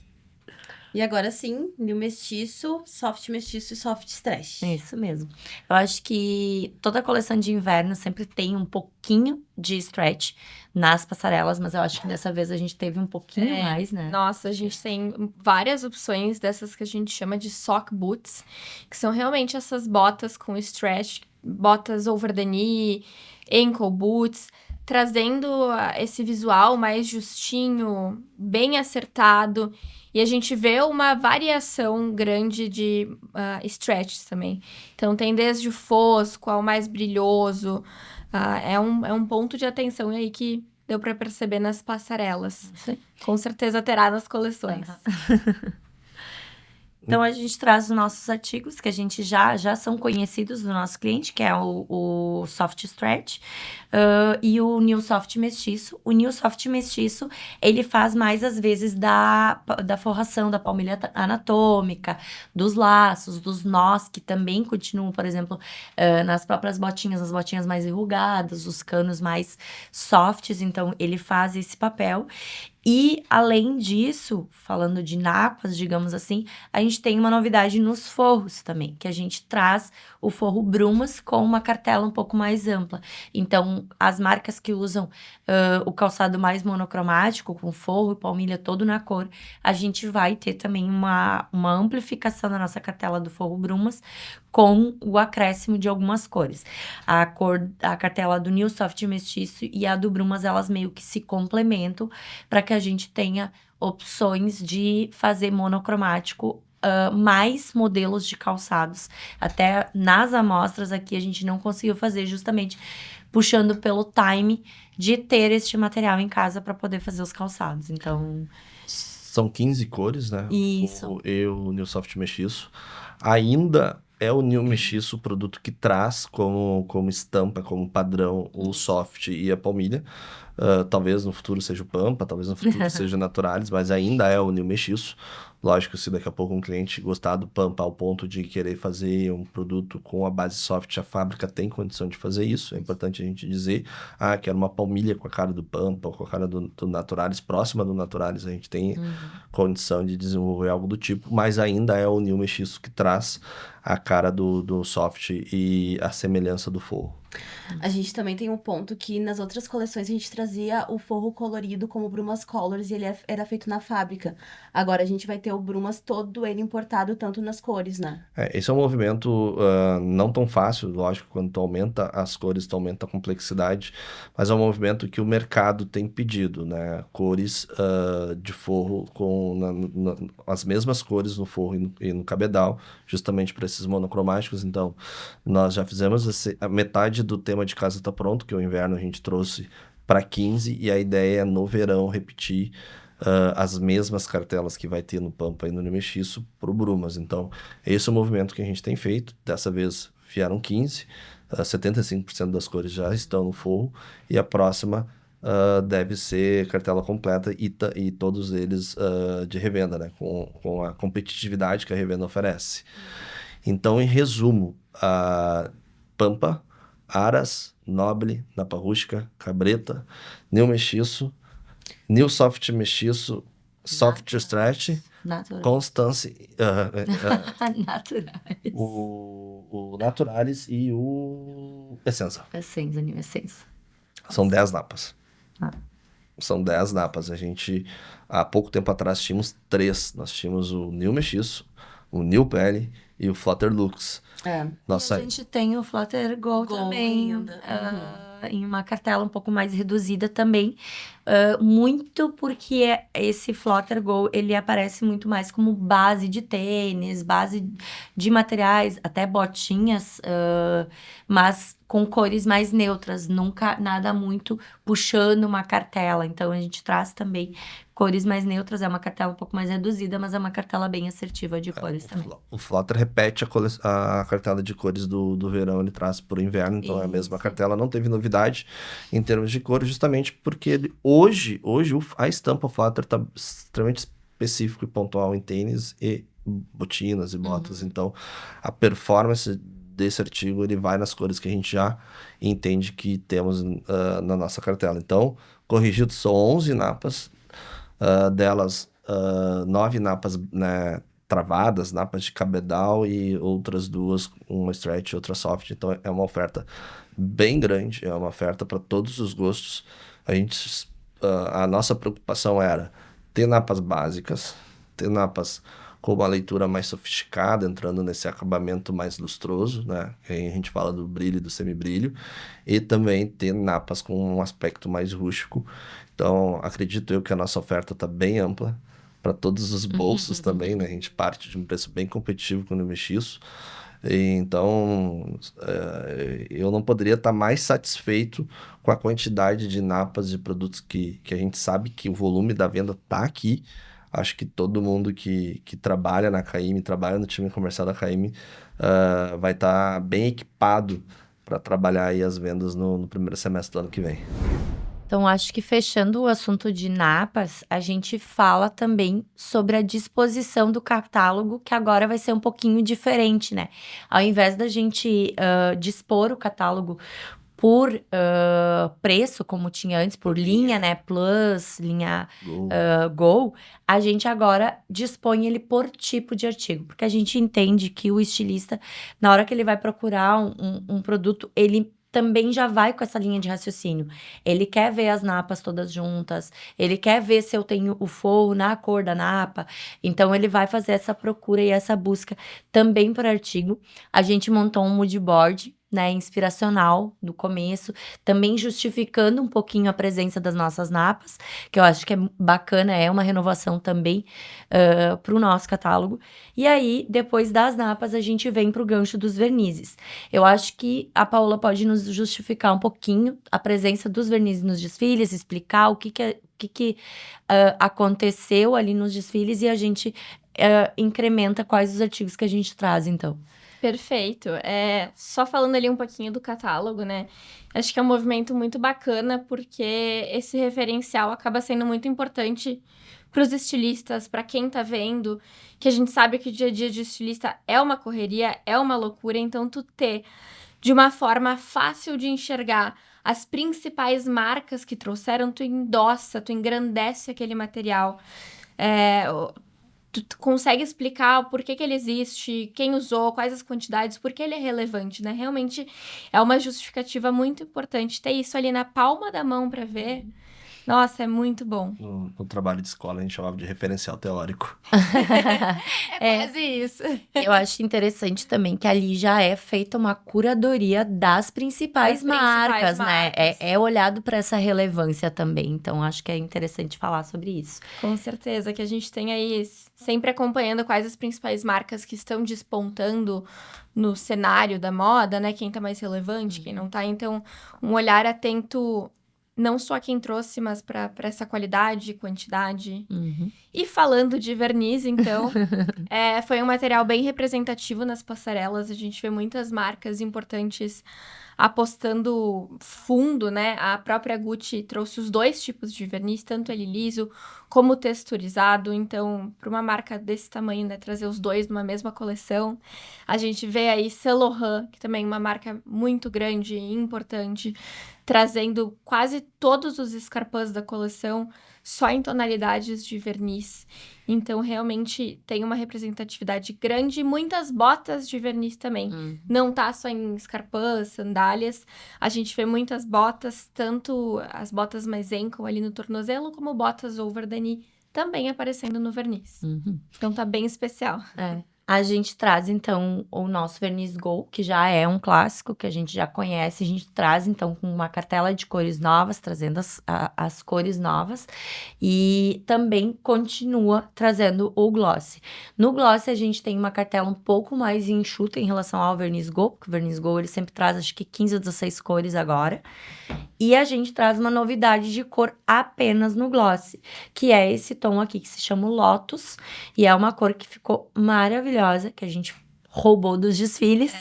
E agora sim, New Mestiço, Soft Mestiço e Soft Stretch. Isso mesmo. Eu acho que toda coleção de inverno sempre tem um pouquinho de stretch nas passarelas, mas eu acho que dessa vez a gente teve um pouquinho mais, né? Nossa, a gente tem várias opções dessas que a gente chama de sock boots, que são realmente essas botas com stretch, botas over the knee, ankle boots, trazendo esse visual mais justinho, bem acertado. E a gente vê uma variação grande de stretches também. Então, tem desde o fosco ao mais brilhoso. É um ponto de atenção aí que deu para perceber nas passarelas. Sim. Com certeza terá nas coleções. Então, a gente traz os nossos artigos, que a gente já são conhecidos do nosso cliente, que é o Soft Stretch e o New Soft Mestiço. O New Soft Mestiço, ele faz mais, às vezes, da forração, da palmilha anatômica, dos laços, dos nós, que também continuam, por exemplo, nas próprias botinhas, as botinhas mais enrugadas, os canos mais softs. Então, ele faz esse papel. E, além disso, falando de napas, digamos assim, a gente tem uma novidade nos forros também, que a gente traz o forro Brumas com uma cartela um pouco mais ampla. Então, as marcas que usam o calçado mais monocromático, com forro e palmilha todo na cor, a gente vai ter também uma amplificação da nossa cartela do forro Brumas com o acréscimo de algumas cores. A cartela do New Soft Mestiço e a do Brumas, elas meio que se complementam para que a gente tenha opções de fazer monocromático, mais modelos de calçados. Até nas amostras aqui a gente não conseguiu fazer, justamente puxando pelo time de ter este material em casa para poder fazer os calçados. Então, São 15 cores, né? Isso. O New Soft Mestiço. Ainda é o New Mestiço o produto que traz como estampa, como padrão, o soft e a palmilha. Talvez no futuro seja o Pampa, talvez no futuro seja o Naturalis, mas ainda é o New Mestiço. Lógico, se daqui a pouco um cliente gostar do Pampa ao ponto de querer fazer um produto com a base soft, a fábrica tem condição de fazer isso. É importante a gente dizer, quero uma palmilha com a cara do Pampa, ou com a cara do Naturalis, próxima do Naturalis, a gente tem condição de desenvolver algo do tipo, mas ainda é o New Mestiço que traz a cara do soft e a semelhança do forro. A gente também tem um ponto que nas outras coleções a gente trazia o forro colorido como Brumas Colors e ele era feito na fábrica. Agora a gente vai ter o Brumas todo ele importado tanto nas cores, né? Esse é um movimento não tão fácil, lógico, quando tu aumenta as cores, tu aumenta a complexidade, mas é um movimento que o mercado tem pedido, né? Cores de forro com as mesmas cores no forro e no cabedal, justamente para esses monocromáticos. Então, nós já fizemos a metade do tema de casa tá pronto, que o inverno a gente trouxe para 15, e a ideia é no verão repetir as mesmas cartelas que vai ter no Pampa e no Mestiço pro Brumas. Então, esse é o movimento que a gente tem feito. Dessa vez vieram 15, 75% das cores já estão no forro, e a próxima deve ser cartela completa e todos eles de revenda, né? Com a competitividade que a revenda oferece. Então, em resumo, Pampa, Aras, Noble, Napa Rústica, Cabreta, New Mestiço, New Soft Mestiço, Soft Stretch, Natural. Constance, Naturais. o Naturalis e o Essenza. Essência, New Essência. São 10 napas. Ah. São 10 napas. A gente, há pouco tempo atrás, tínhamos 3. Nós tínhamos o New Mestiço, o New Pele e o Flutter Lux. E a gente tem o Flutter Gold também, ainda. em uma cartela um pouco mais reduzida também, muito porque esse Flutter Gold, ele aparece muito mais como base de tênis, base de materiais, até botinhas, mas com cores mais neutras, nunca nada muito puxando uma cartela. Então, a gente traz também cores mais neutras, é uma cartela um pouco mais reduzida, mas é uma cartela bem assertiva de cores também. O Flutter repete a cartela de cores do verão, ele traz para o inverno, então é a mesma cartela, não teve novidade em termos de cores, justamente porque hoje a estampa Flutter está extremamente específico e pontual em tênis e botinas e botas, então a performance desse artigo ele vai nas cores que a gente já entende que temos na nossa cartela. Então, corrigido, são 11 napas, delas 9 napas, né, travadas, napas de cabedal e outras 2, uma stretch e outra soft. Então é uma oferta bem grande, é uma oferta para todos os gostos. A nossa preocupação era ter napas básicas, ter napas com uma leitura mais sofisticada, entrando nesse acabamento mais lustroso, né? Aí a gente fala do brilho e do semibrilho, e também ter napas com um aspecto mais rústico. Então, acredito eu que a nossa oferta está bem ampla para todos os bolsos também, né? A gente parte de um preço bem competitivo com o Mestiço. Então, eu não poderia estar mais satisfeito com a quantidade de napas de produtos que a gente sabe que o volume da venda está aqui. Acho que todo mundo que trabalha na Caymmi, trabalha no time comercial da Caymmi, vai estar bem equipado para trabalhar aí as vendas no primeiro semestre do ano que vem. Então, acho que fechando o assunto de napas, a gente fala também sobre a disposição do catálogo, que agora vai ser um pouquinho diferente, né? Ao invés da gente dispor o catálogo por preço, como tinha antes, por linha, né? Plus, linha Go, a gente agora dispõe ele por tipo de artigo. Porque a gente entende que o estilista, na hora que ele vai procurar um produto, ele também já vai com essa linha de raciocínio. Ele quer ver as napas todas juntas, ele quer ver se eu tenho o forro na cor da napa. Então, ele vai fazer essa procura e essa busca também por artigo. A gente montou um mood board, né, inspiracional no começo, também justificando um pouquinho a presença das nossas napas, que eu acho que é bacana, é uma renovação também para o nosso catálogo. E aí, depois das napas, a gente vem para o gancho dos vernizes. Eu acho que a Paola pode nos justificar um pouquinho a presença dos vernizes nos desfiles, explicar o que aconteceu ali nos desfiles e a gente incrementa quais os artigos que a gente traz, então. Perfeito. Só falando ali um pouquinho do catálogo, né? Acho que é um movimento muito bacana, porque esse referencial acaba sendo muito importante para os estilistas, para quem tá vendo, que a gente sabe que o dia a dia de estilista é uma correria, é uma loucura, então tu ter de uma forma fácil de enxergar as principais marcas que trouxeram, tu endossa, tu engrandece aquele material. Tu consegue explicar o porquê que ele existe, quem usou, quais as quantidades, por que ele é relevante, né? Realmente é uma justificativa muito importante. Ter isso ali na palma da mão para ver, nossa, é muito bom. No trabalho de escola, a gente chamava de referencial teórico. Quase isso. Eu acho interessante também que ali já é feita uma curadoria das principais marcas, né? É olhado para essa relevância também. Então, acho que é interessante falar sobre isso. Com certeza, que a gente tem aí sempre acompanhando quais as principais marcas que estão despontando no cenário da moda, né? Quem tá mais relevante, quem não tá. Então, um olhar atento não só a quem trouxe, mas para essa qualidade, quantidade. Uhum. E falando de verniz, então, foi um material bem representativo nas passarelas. A gente vê muitas marcas importantes apostando fundo, né? A própria Gucci trouxe os 2 tipos de verniz, tanto ele liso como texturizado. Então, para uma marca desse tamanho, né, trazer os 2 numa mesma coleção. A gente vê aí Saint Laurent, que também é uma marca muito grande e importante, trazendo quase todos os escarpins da coleção só em tonalidades de verniz. Então, realmente, tem uma representatividade grande e muitas botas de verniz também. Não tá só em escarpins, sandálias. A gente vê muitas botas, tanto as botas mais ankle ali no tornozelo, como botas over the knee também aparecendo no verniz. Uhum. Então, tá bem especial. A gente traz, então, o nosso verniz Go, que já é um clássico, que a gente já conhece. A gente traz, então, com uma cartela de cores novas, trazendo as cores novas. E também continua trazendo o gloss. No gloss, a gente tem uma cartela um pouco mais enxuta em relação ao verniz Go, porque o verniz Go, ele sempre traz, acho que 15 ou 16 cores agora. E a gente traz uma novidade de cor apenas no gloss, que é esse tom aqui, que se chama Lotus. E é uma cor que ficou maravilhosa, que a gente roubou dos desfiles.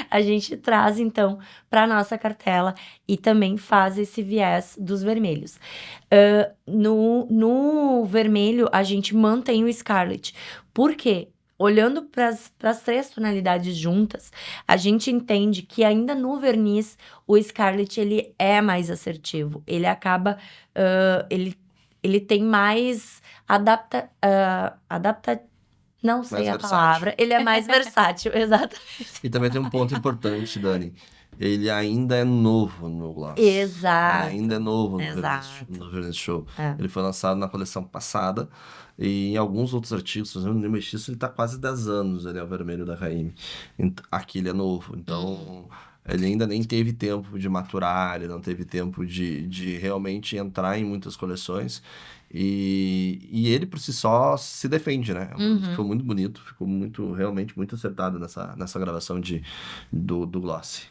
A gente traz, então, para nossa cartela e também faz esse viés dos vermelhos. No vermelho, a gente mantém o Scarlet. Por quê? Olhando para as 3 tonalidades juntas, a gente entende que ainda no verniz, o Scarlet ele é mais assertivo. Ele acaba... ele tem mais não sei Mais a versátil. palavra. Ele é mais versátil, exatamente. E também tem um ponto importante, Dani. Ele ainda é novo no gloss. Exato. Ele ainda é novo Exato. no Verniz Show. É. Ele foi lançado na coleção passada. E em alguns outros artigos, por exemplo, no Mestiço, ele tá quase 10 anos, ele é o vermelho da Raime. Aqui ele é novo. Então, ele ainda nem teve tempo de maturar, ele não teve tempo de realmente entrar em muitas coleções. E ele, por si só, se defende, né? Ficou muito bonito, ficou realmente muito acertado nessa gravação do Gloss.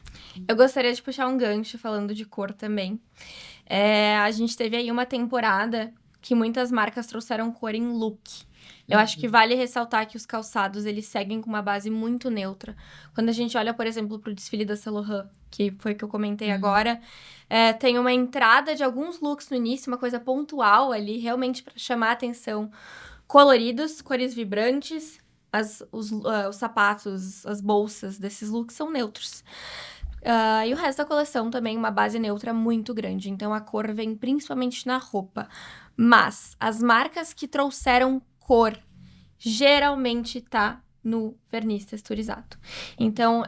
Eu gostaria de puxar um gancho falando de cor também. A gente teve aí uma temporada que muitas marcas trouxeram cor em look. Eu acho que vale ressaltar que os calçados, eles seguem com uma base muito neutra. Quando a gente olha, por exemplo, para o desfile da Saint Laurent, que foi o que eu comentei agora, tem uma entrada de alguns looks no início, uma coisa pontual ali, realmente para chamar a atenção. Coloridos, cores vibrantes, os sapatos, as bolsas desses looks são neutros. E o resto da coleção também, uma base neutra muito grande. Então, a cor vem principalmente na roupa. Mas, as marcas que trouxeram cor, geralmente tá no verniz texturizado. Então,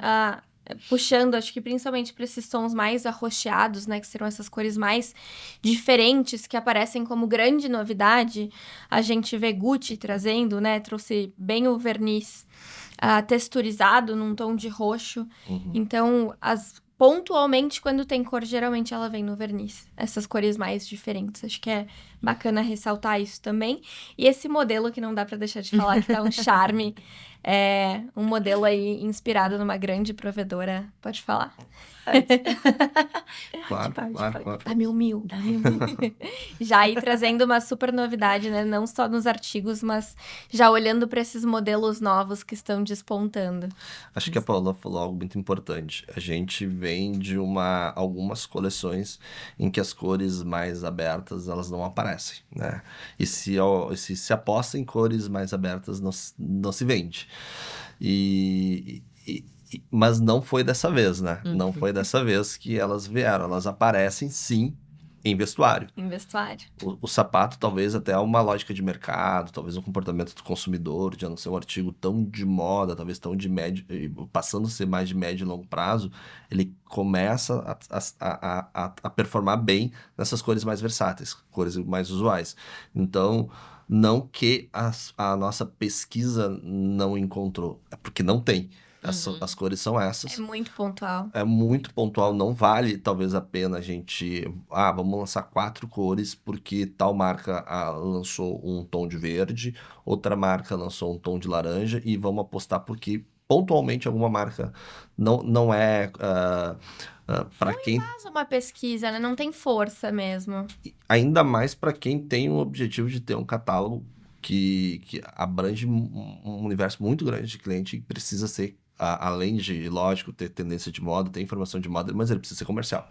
puxando, acho que principalmente para esses tons mais arroxeados, né? Que serão essas cores mais diferentes, que aparecem como grande novidade. A gente vê Gucci trazendo, né? Trouxe bem o verniz texturizado num tom de roxo. Então, pontualmente, quando tem cor, geralmente ela vem no verniz. Essas cores mais diferentes. Acho que é bacana ressaltar isso também. E esse modelo, que não dá pra deixar de falar, que tá um charme. É um modelo aí inspirado numa grande provedora. Pode falar. Claro. Dá mil. Já aí trazendo uma super novidade, né? Não só nos artigos, mas já olhando para esses modelos novos que estão despontando. Acho que a Paula falou algo muito importante. A gente vem de algumas coleções em que as cores mais abertas, elas não aparecem, né? E se aposta em cores mais abertas, não se vende. Mas não foi dessa vez, né? Não foi dessa vez que elas vieram. Elas aparecem, sim, em vestuário. Em vestuário. O sapato, talvez até uma lógica de mercado, talvez um comportamento do consumidor, de não ser um artigo tão de moda, talvez tão de médio, passando a ser mais de médio e longo prazo, ele começa a performar bem nessas cores mais versáteis, cores mais usuais. Então, não que a nossa pesquisa não encontrou, é porque não tem. As cores são essas. É muito pontual. É muito pontual, não vale talvez a pena a gente... vamos lançar 4 cores porque tal marca lançou um tom de verde, outra marca lançou um tom de laranja e vamos apostar porque pontualmente alguma marca não é... para quem... Faz uma pesquisa, né? Não tem força mesmo. Ainda mais para quem tem o objetivo de ter um catálogo que abrange um universo muito grande de cliente e precisa ser, além de, lógico, ter tendência de moda, ter informação de moda, mas ele precisa ser comercial.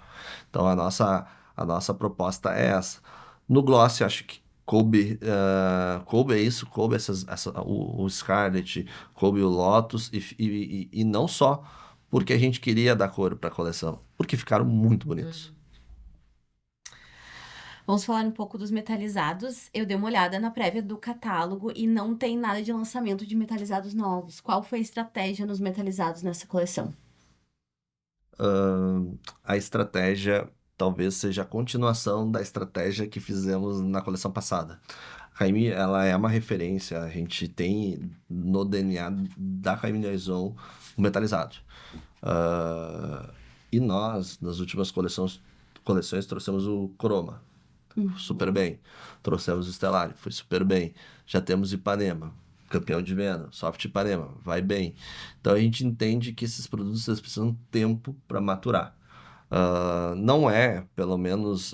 Então, a nossa proposta é essa. No Gloss, acho que coube é isso, coube o Scarlet, coube o Lotus, e não só porque a gente queria dar cor para a coleção, porque ficaram muito bonitos. Vamos falar um pouco dos metalizados. Eu dei uma olhada na prévia do catálogo e não tem nada de lançamento de metalizados novos. Qual foi a estratégia nos metalizados nessa coleção? A estratégia talvez seja a continuação da estratégia que fizemos na coleção passada. A Raimi, ela é uma referência, a gente tem no DNA da Raimi Liaison o metalizado. E nós, nas últimas coleções, trouxemos o Chroma, super bem. Trouxemos o Stellari, foi super bem. Já temos Ipanema, campeão de venda, Soft Ipanema, vai bem. Então a gente entende que esses produtos eles precisam de tempo para maturar. Não é, pelo menos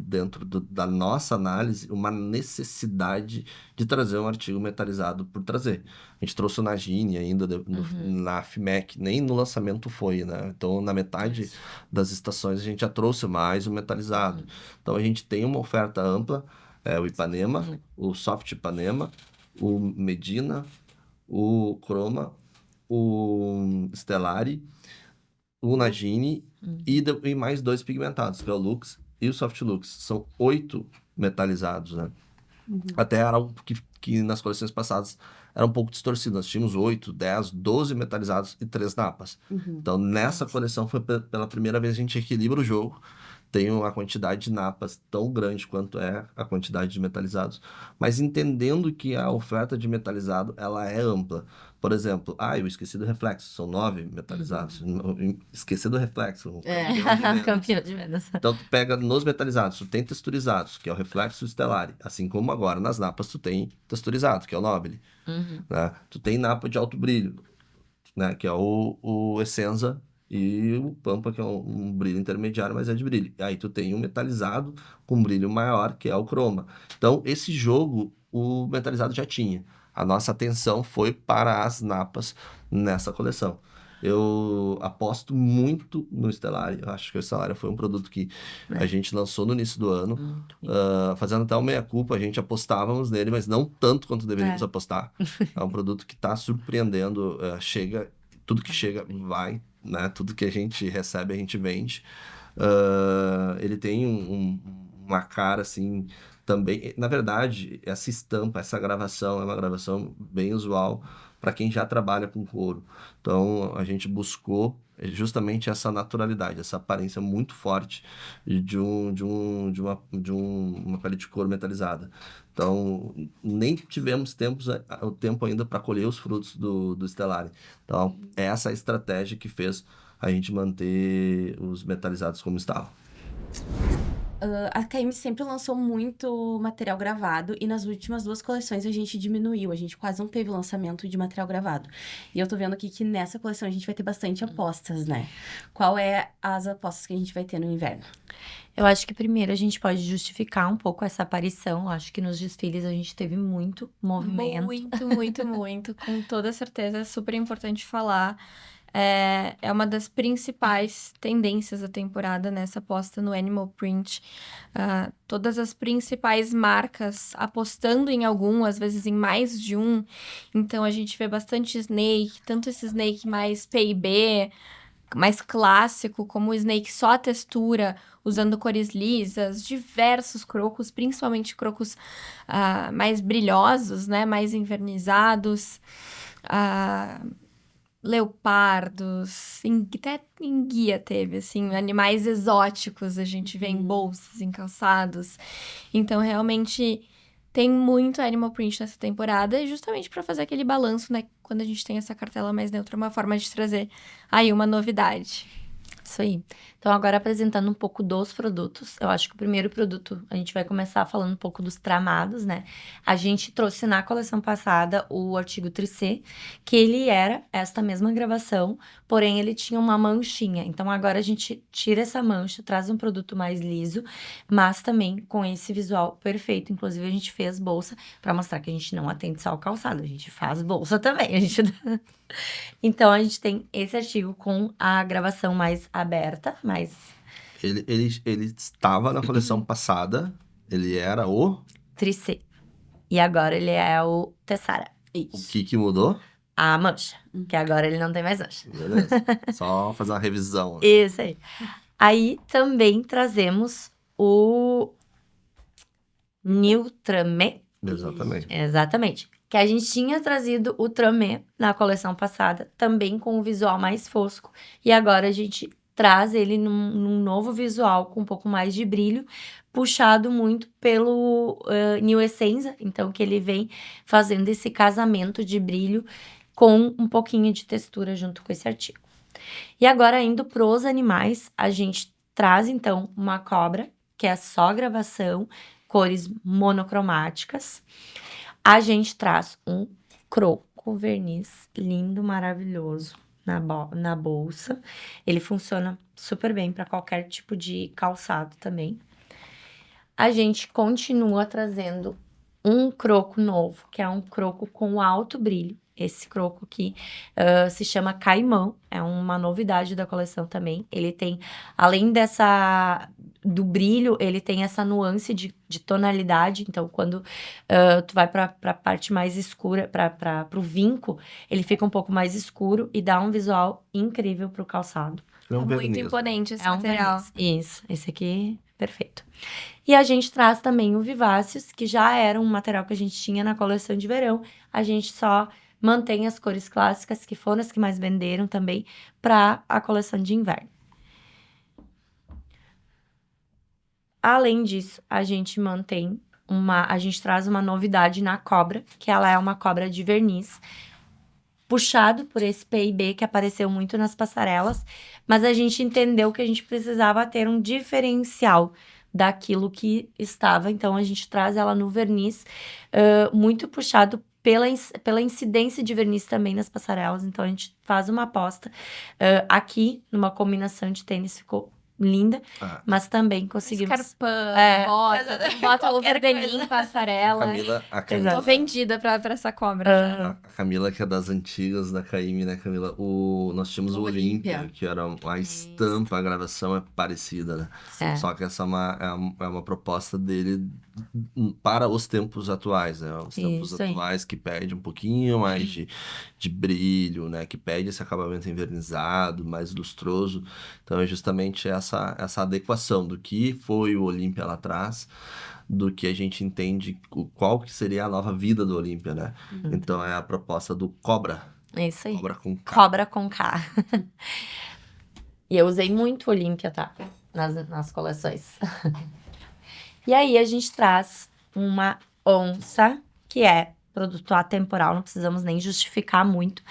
dentro da nossa análise, uma necessidade de trazer um artigo metalizado por trazer. A gente trouxe o Nagini ainda na FIMEC, nem no lançamento foi, né? Então, na metade das estações, a gente já trouxe mais o metalizado. Então, a gente tem uma oferta ampla, o Ipanema, o Soft Ipanema, o Medina, o Chroma, o Stellari, o Nagini e mais 2 pigmentados, que é o Lux e o Soft Lux. São 8 metalizados, né? Até era algo que nas coleções passadas era um pouco distorcido. Nós tínhamos 8, 10, 12 metalizados e 3 napas. Então, nessa coleção, foi pela primeira vez a gente equilibra o jogo. Tem uma quantidade de napas tão grande quanto é a quantidade de metalizados, mas entendendo que a oferta de metalizado ela é ampla. Por exemplo, eu esqueci do reflexo, são 9 metalizados. Esqueci do reflexo. Campeão de vendas. Então, tu pega nos metalizados, tu tem texturizados, que é o reflexo e o Stellari. Assim como agora nas napas tu tem texturizado, que é o Nobile. Né? Tu tem napa de alto brilho, né? Que é o Essenza e o Pampa, que é um brilho intermediário, mas é de brilho. Aí tu tem um metalizado com brilho maior, que é o Chroma. Então, esse jogo, o metalizado já tinha. A nossa atenção foi para as napas nessa coleção. Eu aposto muito no Stellari. Eu acho que o Stellari foi um produto que a gente lançou no início do ano. Fazendo até o meia-culpa, a gente apostávamos nele, mas não tanto quanto deveríamos apostar. É um produto que está surpreendendo. Tudo que chega vai né? Tudo que a gente recebe, a gente vende. Ele tem uma cara, assim, também... Na verdade, essa estampa, essa gravação, é uma gravação bem usual para quem já trabalha com couro. Então, a gente buscou justamente essa naturalidade, essa aparência muito forte uma pele de couro metalizada. Então, nem tivemos o tempo ainda para colher os frutos do Stellari. Então, é essa a estratégia que fez a gente manter os metalizados como estavam. A KM sempre lançou muito material gravado e nas últimas 2 coleções a gente diminuiu, a gente quase não teve lançamento de material gravado. E eu tô vendo aqui que nessa coleção a gente vai ter bastante apostas, né? Qual é as apostas que a gente vai ter no inverno? Eu acho que primeiro a gente pode justificar um pouco essa aparição. Eu acho que nos desfiles a gente teve muito movimento. Muito, muito, muito. Com toda certeza, é super importante falar. É uma das principais tendências da temporada nessa aposta no Animal Print. Todas as principais marcas apostando em algum, às vezes em mais de um. Então, a gente vê bastante Snake, tanto esse Snake mais P&B, mais clássico, como o Snake só a textura, usando cores lisas, diversos crocos, principalmente crocos mais brilhosos, né? Mais envernizados. Leopardos, até em guia teve, assim, animais exóticos a gente vê em bolsas, em calçados. Então, realmente, tem muito animal print nessa temporada, e justamente para fazer aquele balanço, né? Quando a gente tem essa cartela mais neutra, uma forma de trazer aí uma novidade. Isso aí. Então, agora apresentando um pouco dos produtos. Eu acho que o primeiro produto, a gente vai começar falando um pouco dos tramados, né? A gente trouxe na coleção passada o artigo tricê, que ele era esta mesma gravação, porém ele tinha uma manchinha. Então, agora a gente tira essa mancha, traz um produto mais liso, mas também com esse visual perfeito. Inclusive, a gente fez bolsa para mostrar que a gente não atende só o calçado, a gente faz bolsa também. Então, a gente tem esse artigo com a gravação mais aberta, mais... Ele estava na coleção passada, ele era o... tricê. E agora ele é o Tessara. O que mudou? A mancha, que agora ele não tem mais mancha. Beleza. Só fazer uma revisão. Né? Isso aí. Aí também trazemos o New Tramé. Exatamente. Exatamente. Que a gente tinha trazido o Tramé na coleção passada, também com o visual mais fosco. E agora a gente traz ele num novo visual, com um pouco mais de brilho, puxado muito pelo New Essenza. Então, que ele vem fazendo esse casamento de brilho com um pouquinho de textura junto com esse artigo. E agora, indo pros animais, a gente traz, então, uma cobra, que é só gravação, cores monocromáticas. A gente traz um croco verniz lindo, maravilhoso na bolsa. Ele funciona super bem para qualquer tipo de calçado também. A gente continua trazendo um croco novo, que é um croco com alto brilho. Esse croco aqui se chama Caimão, é uma novidade da coleção também. Ele tem, além do brilho, ele tem essa nuance de tonalidade. Então, quando tu vai para a parte mais escura, para o vinco, ele fica um pouco mais escuro e dá um visual incrível para o calçado. É um Muito verniz, imponente esse É um material. verniz. Isso, esse aqui, perfeito. E a gente traz também o Viváceos, que já era um material que a gente tinha na coleção de verão. A gente só mantém as cores clássicas, que foram as que mais venderam também, para a coleção de inverno. Além disso, a gente traz uma novidade na cobra, que ela é uma cobra de verniz, puxado por esse P&B que apareceu muito nas passarelas, mas a gente entendeu que a gente precisava ter um diferencial daquilo que estava, então a gente traz ela no verniz, muito puxado pela incidência de verniz também nas passarelas, então a gente faz uma aposta. Aqui, numa combinação de tênis, ficou linda, Ah, mas também conseguimos... Escarpão, É. bota o Qualquer verdelinho, coisa. passarela. A Tô Camila, vendida pra essa cobra já. a Camila, que é das antigas da Caymmi, né, Camila? Nós tínhamos o O Olímpia, Olímpia. que era a estampa, a gravação é parecida, né? É. Só que essa é uma proposta dele para os tempos atuais, né? Os tempos Isso aí. atuais que pede um pouquinho mais de brilho, né? Que pede esse acabamento envernizado, mais lustroso. Então é justamente essa adequação do que foi o Olímpia lá atrás, do que a gente entende qual que seria a nova vida do Olímpia, né? Então é a proposta do Cobra. É isso aí. Cobra com K. Cobra com K. E eu usei muito Olímpia, tá? Nas coleções. E aí a gente traz uma onça, que é produto atemporal, não precisamos nem justificar muito.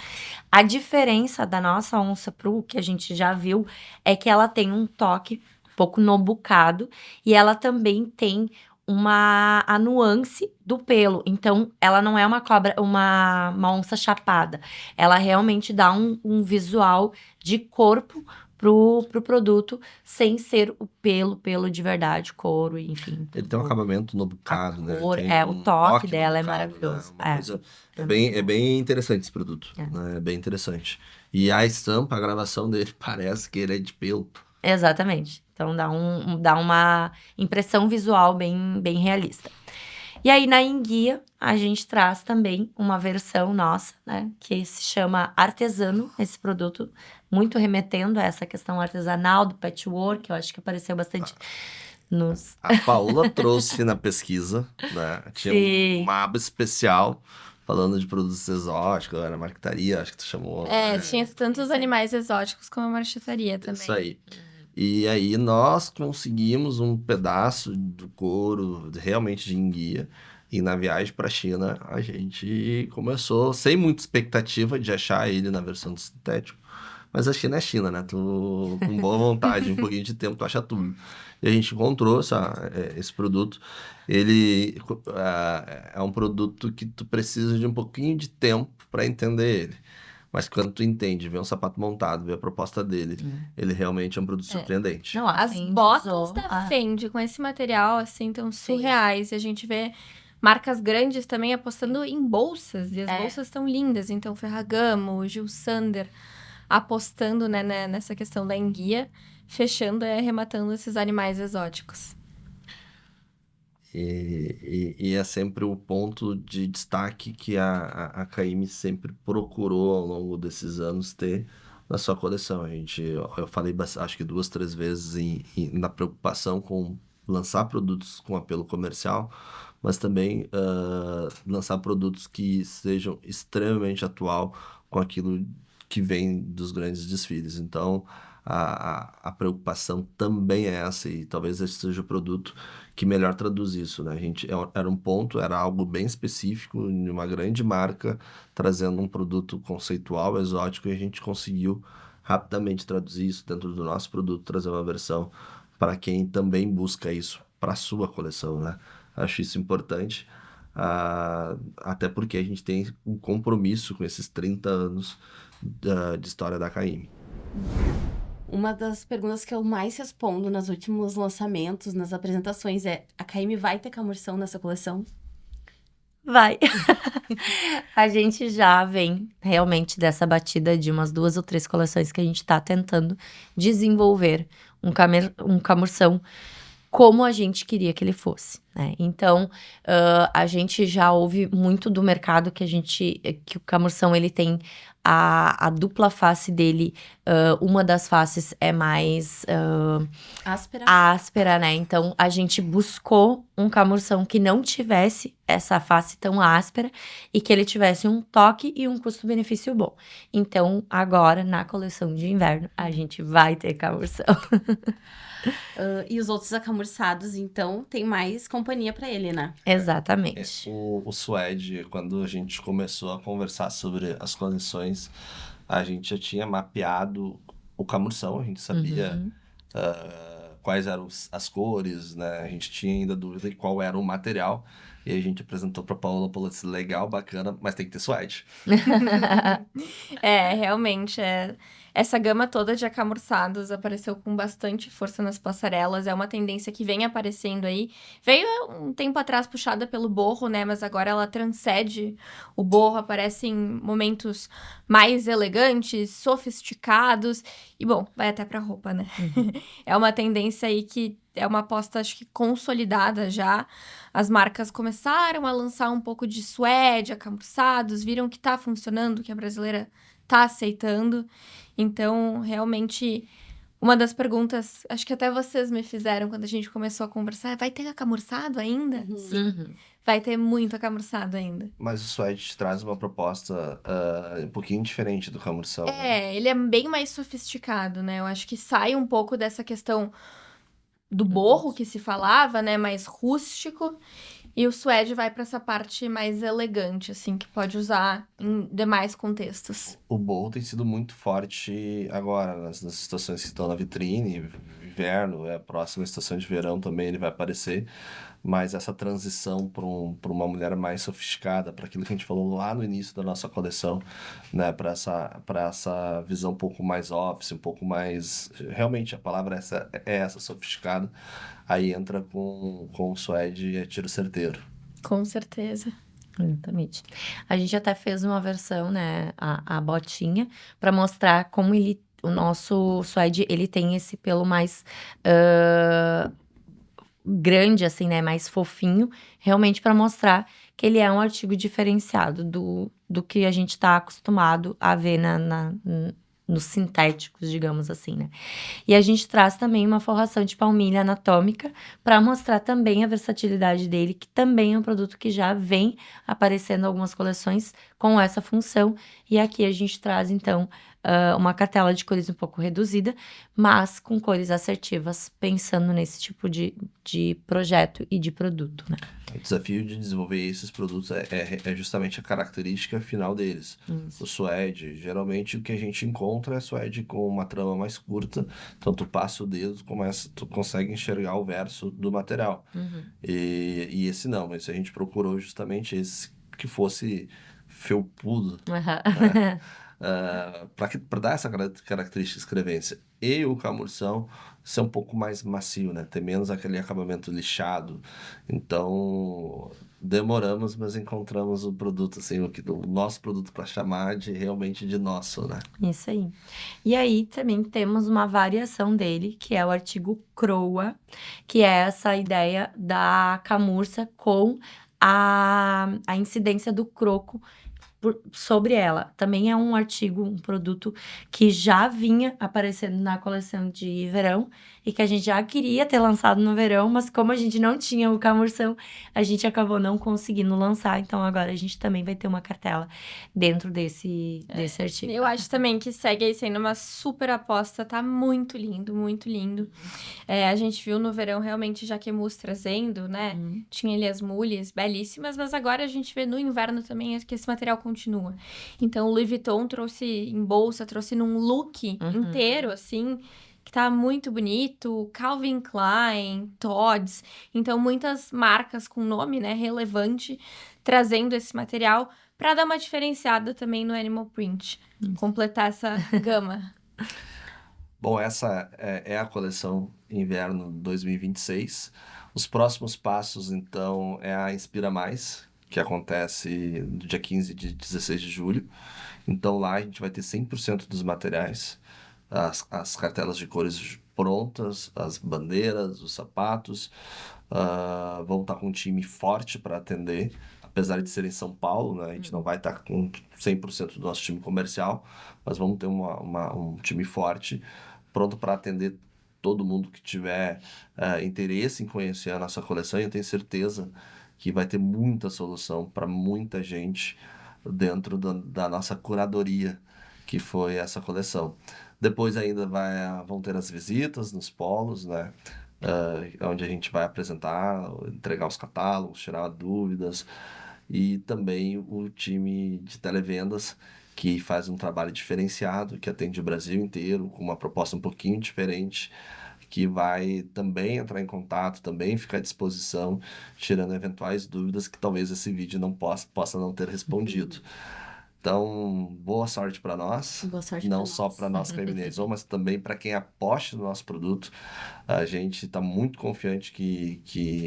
A diferença da nossa onça pro que a gente já viu é que ela tem um toque um pouco nobucado e ela também tem a nuance do pelo. Então, ela não é uma cobra, uma onça chapada. Ela realmente dá um visual de corpo pro produto, sem ser o pelo de verdade, couro, enfim. Ele tem um acabamento nobucado, né? Cor, Tem o um toque dela é nobucado, maravilhoso. Né? Uma coisa É bem interessante esse produto. É. Né? É bem interessante. E a estampa, a gravação dele, parece que ele é de pelo. Exatamente. Então dá uma impressão visual bem realista. E aí na enguia a gente traz também uma versão nossa, né, que se chama artesano, esse produto, muito remetendo a essa questão artesanal do patchwork, eu acho que apareceu bastante nos... A Paula trouxe na pesquisa, né? Tinha Sim. uma aba especial falando de produtos exóticos, era marquetaria, acho que tu chamou. né? Tinha tantos animais exóticos como a marchetaria também. Isso aí. E aí nós conseguimos um pedaço do couro realmente de enguia. E na viagem para a China, a gente começou sem muita expectativa de achar ele na versão do sintético. Mas a China é China, né? Tu, com boa vontade, um pouquinho de tempo, tu acha tudo. E a gente encontrou esse produto. Ele é um produto que tu precisa de um pouquinho de tempo para entender ele. Mas quando tu entende, vê um sapato montado, vê a proposta dele, ele realmente é um produto surpreendente. Não, a As Fendi botas usou da Fendi com esse material, assim, tão surreais. E a gente vê marcas grandes também apostando em bolsas. E as bolsas estão lindas. Então, Ferragamo, Gil Sander, apostando, né, nessa questão da enguia, fechando e arrematando esses animais exóticos. E é sempre o ponto de destaque que a Caymmi sempre procurou ao longo desses anos ter na sua coleção. Eu falei acho que 2, 3 vezes na preocupação com lançar produtos com apelo comercial, mas também lançar produtos que sejam extremamente atual com aquilo que vem dos grandes desfiles. Então, a preocupação também é essa, e talvez esse seja o produto que melhor traduz isso, né? Era algo bem específico, de uma grande marca, trazendo um produto conceitual, exótico, e a gente conseguiu rapidamente traduzir isso dentro do nosso produto, trazer uma versão para quem também busca isso para a sua coleção, né? Acho isso importante, até porque a gente tem um compromisso com esses 30 anos de história da Caymmi. Uma das perguntas que eu mais respondo nos últimos lançamentos, nas apresentações, é: a Caymmi vai ter camurção nessa coleção? Vai. A gente já vem realmente dessa batida de umas 2 ou 3 coleções que a gente tá tentando desenvolver um camurção como a gente queria que ele fosse, né? Então, a gente já ouve muito do mercado que o camurção, ele tem a dupla face dele, uma das faces é mais áspera, né? Então, a gente buscou um camurção que não tivesse essa face tão áspera e que ele tivesse um toque e um custo-benefício bom. Então, agora, na coleção de inverno, a gente vai ter camurção. E os outros acamurçados, então, tem mais companhia pra ele, né? Exatamente. O Suede, quando a gente começou a conversar sobre as coleções, a gente já tinha mapeado o camurção, a gente sabia quais eram as cores, né? A gente tinha ainda dúvida de qual era o material. E a gente apresentou pra Paola, disse, legal, bacana, mas tem que ter suede. Realmente, essa gama toda de acamurçados apareceu com bastante força nas passarelas, é uma tendência que vem aparecendo aí. Veio um tempo atrás puxada pelo borro, né, mas agora ela transcende o borro, aparece em momentos mais elegantes, sofisticados, e bom, vai até pra roupa, né? É uma tendência aí que é uma aposta, acho que consolidada já. As marcas começaram a lançar um pouco de suede, acamurçados, viram que tá funcionando, que a brasileira tá aceitando. Então, realmente, uma das perguntas, acho que até vocês me fizeram quando a gente começou a conversar, vai ter acamurçado ainda? Sim, vai ter muito acamurçado ainda. Mas o suede te traz uma proposta um pouquinho diferente do camurção, né? Ele é bem mais sofisticado, né? Eu acho que sai um pouco dessa questão do borro que se falava, né? Mais rústico. E o suede vai para essa parte mais elegante, assim, que pode usar em demais contextos. O borro tem sido muito forte agora, nas estações que estão na vitrine, inverno, é a próxima estação de verão também ele vai aparecer, mas essa transição para uma mulher mais sofisticada, para aquilo que a gente falou lá no início da nossa coleção, né, para essa visão um pouco mais office, um pouco mais, realmente a palavra é essa, sofisticada, aí entra com o suede e é tiro certeiro. Com certeza. Exatamente. A gente até fez uma versão, né, a botinha, para mostrar como o nosso suede, ele tem esse pelo mais grande, assim, né, mais fofinho, realmente para mostrar que ele é um artigo diferenciado do que a gente tá acostumado a ver nos sintéticos, digamos assim, né. E a gente traz também uma forração de palmilha anatômica para mostrar também a versatilidade dele, que também é um produto que já vem aparecendo em algumas coleções com essa função. E aqui a gente traz, então, uma cartela de cores um pouco reduzida, mas com cores assertivas, pensando nesse tipo de projeto e de produto, né? O desafio de desenvolver esses produtos é justamente a característica final deles. O suede, geralmente o que a gente encontra é suede com uma trama mais curta, então tu passa o dedo, tu consegue enxergar o verso do material. E esse não, esse a gente procurou justamente esse que fosse felpudo, né? Para dar essa característica de escrevência. E o camurção ser um pouco mais macio, né? Ter menos aquele acabamento lixado. Então, demoramos, mas encontramos o produto, assim, o nosso produto para chamar realmente de nosso, né? Isso aí. E aí também temos uma variação dele, que é o artigo croa, que é essa ideia da camurça com a incidência do croco sobre ela. Também é um artigo, um produto que já vinha aparecendo na coleção de verão e que a gente já queria ter lançado no verão, mas como a gente não tinha o camurção, a gente acabou não conseguindo lançar. Então agora a gente também vai ter uma cartela dentro desse artigo. Eu acho também que segue aí sendo uma super aposta, tá muito lindo, muito lindo. A gente viu no verão realmente Jacquemus trazendo, né? Tinha ali as mulhes belíssimas, mas agora a gente vê no inverno também que esse material continua. Então o Louis Vuitton trouxe em bolsa, trouxe num look inteiro, assim, que tá muito bonito. Calvin Klein, Tod's. Então muitas marcas com nome, né, relevante, trazendo esse material para dar uma diferenciada também no animal print. Completar essa gama. Bom, essa é a coleção Inverno 2026. Os próximos passos, então, é a Inspira Mais, que acontece do dia 15 e 16 de julho. Então, lá a gente vai ter 100% dos materiais, as cartelas de cores prontas, as bandeiras, os sapatos. Vão estar com um time forte para atender, apesar de ser em São Paulo, né? A gente não vai estar com 100% do nosso time comercial, mas vamos ter um time forte, pronto para atender todo mundo que tiver interesse em conhecer a nossa coleção. E eu tenho certeza que vai ter muita solução para muita gente dentro da nossa curadoria, que foi essa coleção. Depois ainda vão ter as visitas nos polos, né? Onde a gente vai apresentar, entregar os catálogos, tirar dúvidas, e também o time de televendas, que faz um trabalho diferenciado, que atende o Brasil inteiro, com uma proposta um pouquinho diferente, que vai também entrar em contato, também ficar à disposição, tirando eventuais dúvidas que talvez esse vídeo não possa não ter respondido. Então, boa sorte para nós. Boa sorte Não pra só nós. para nós Carbonizou, mas também para quem aposta no nosso produto. A gente está muito confiante que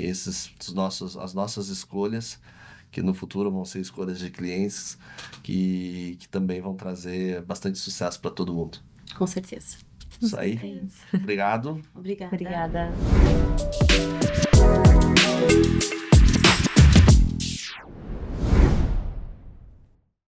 as nossas escolhas, que no futuro vão ser escolhas de clientes, que também vão trazer bastante sucesso para todo mundo. Com certeza. Isso aí. Obrigado. Obrigada. Obrigada.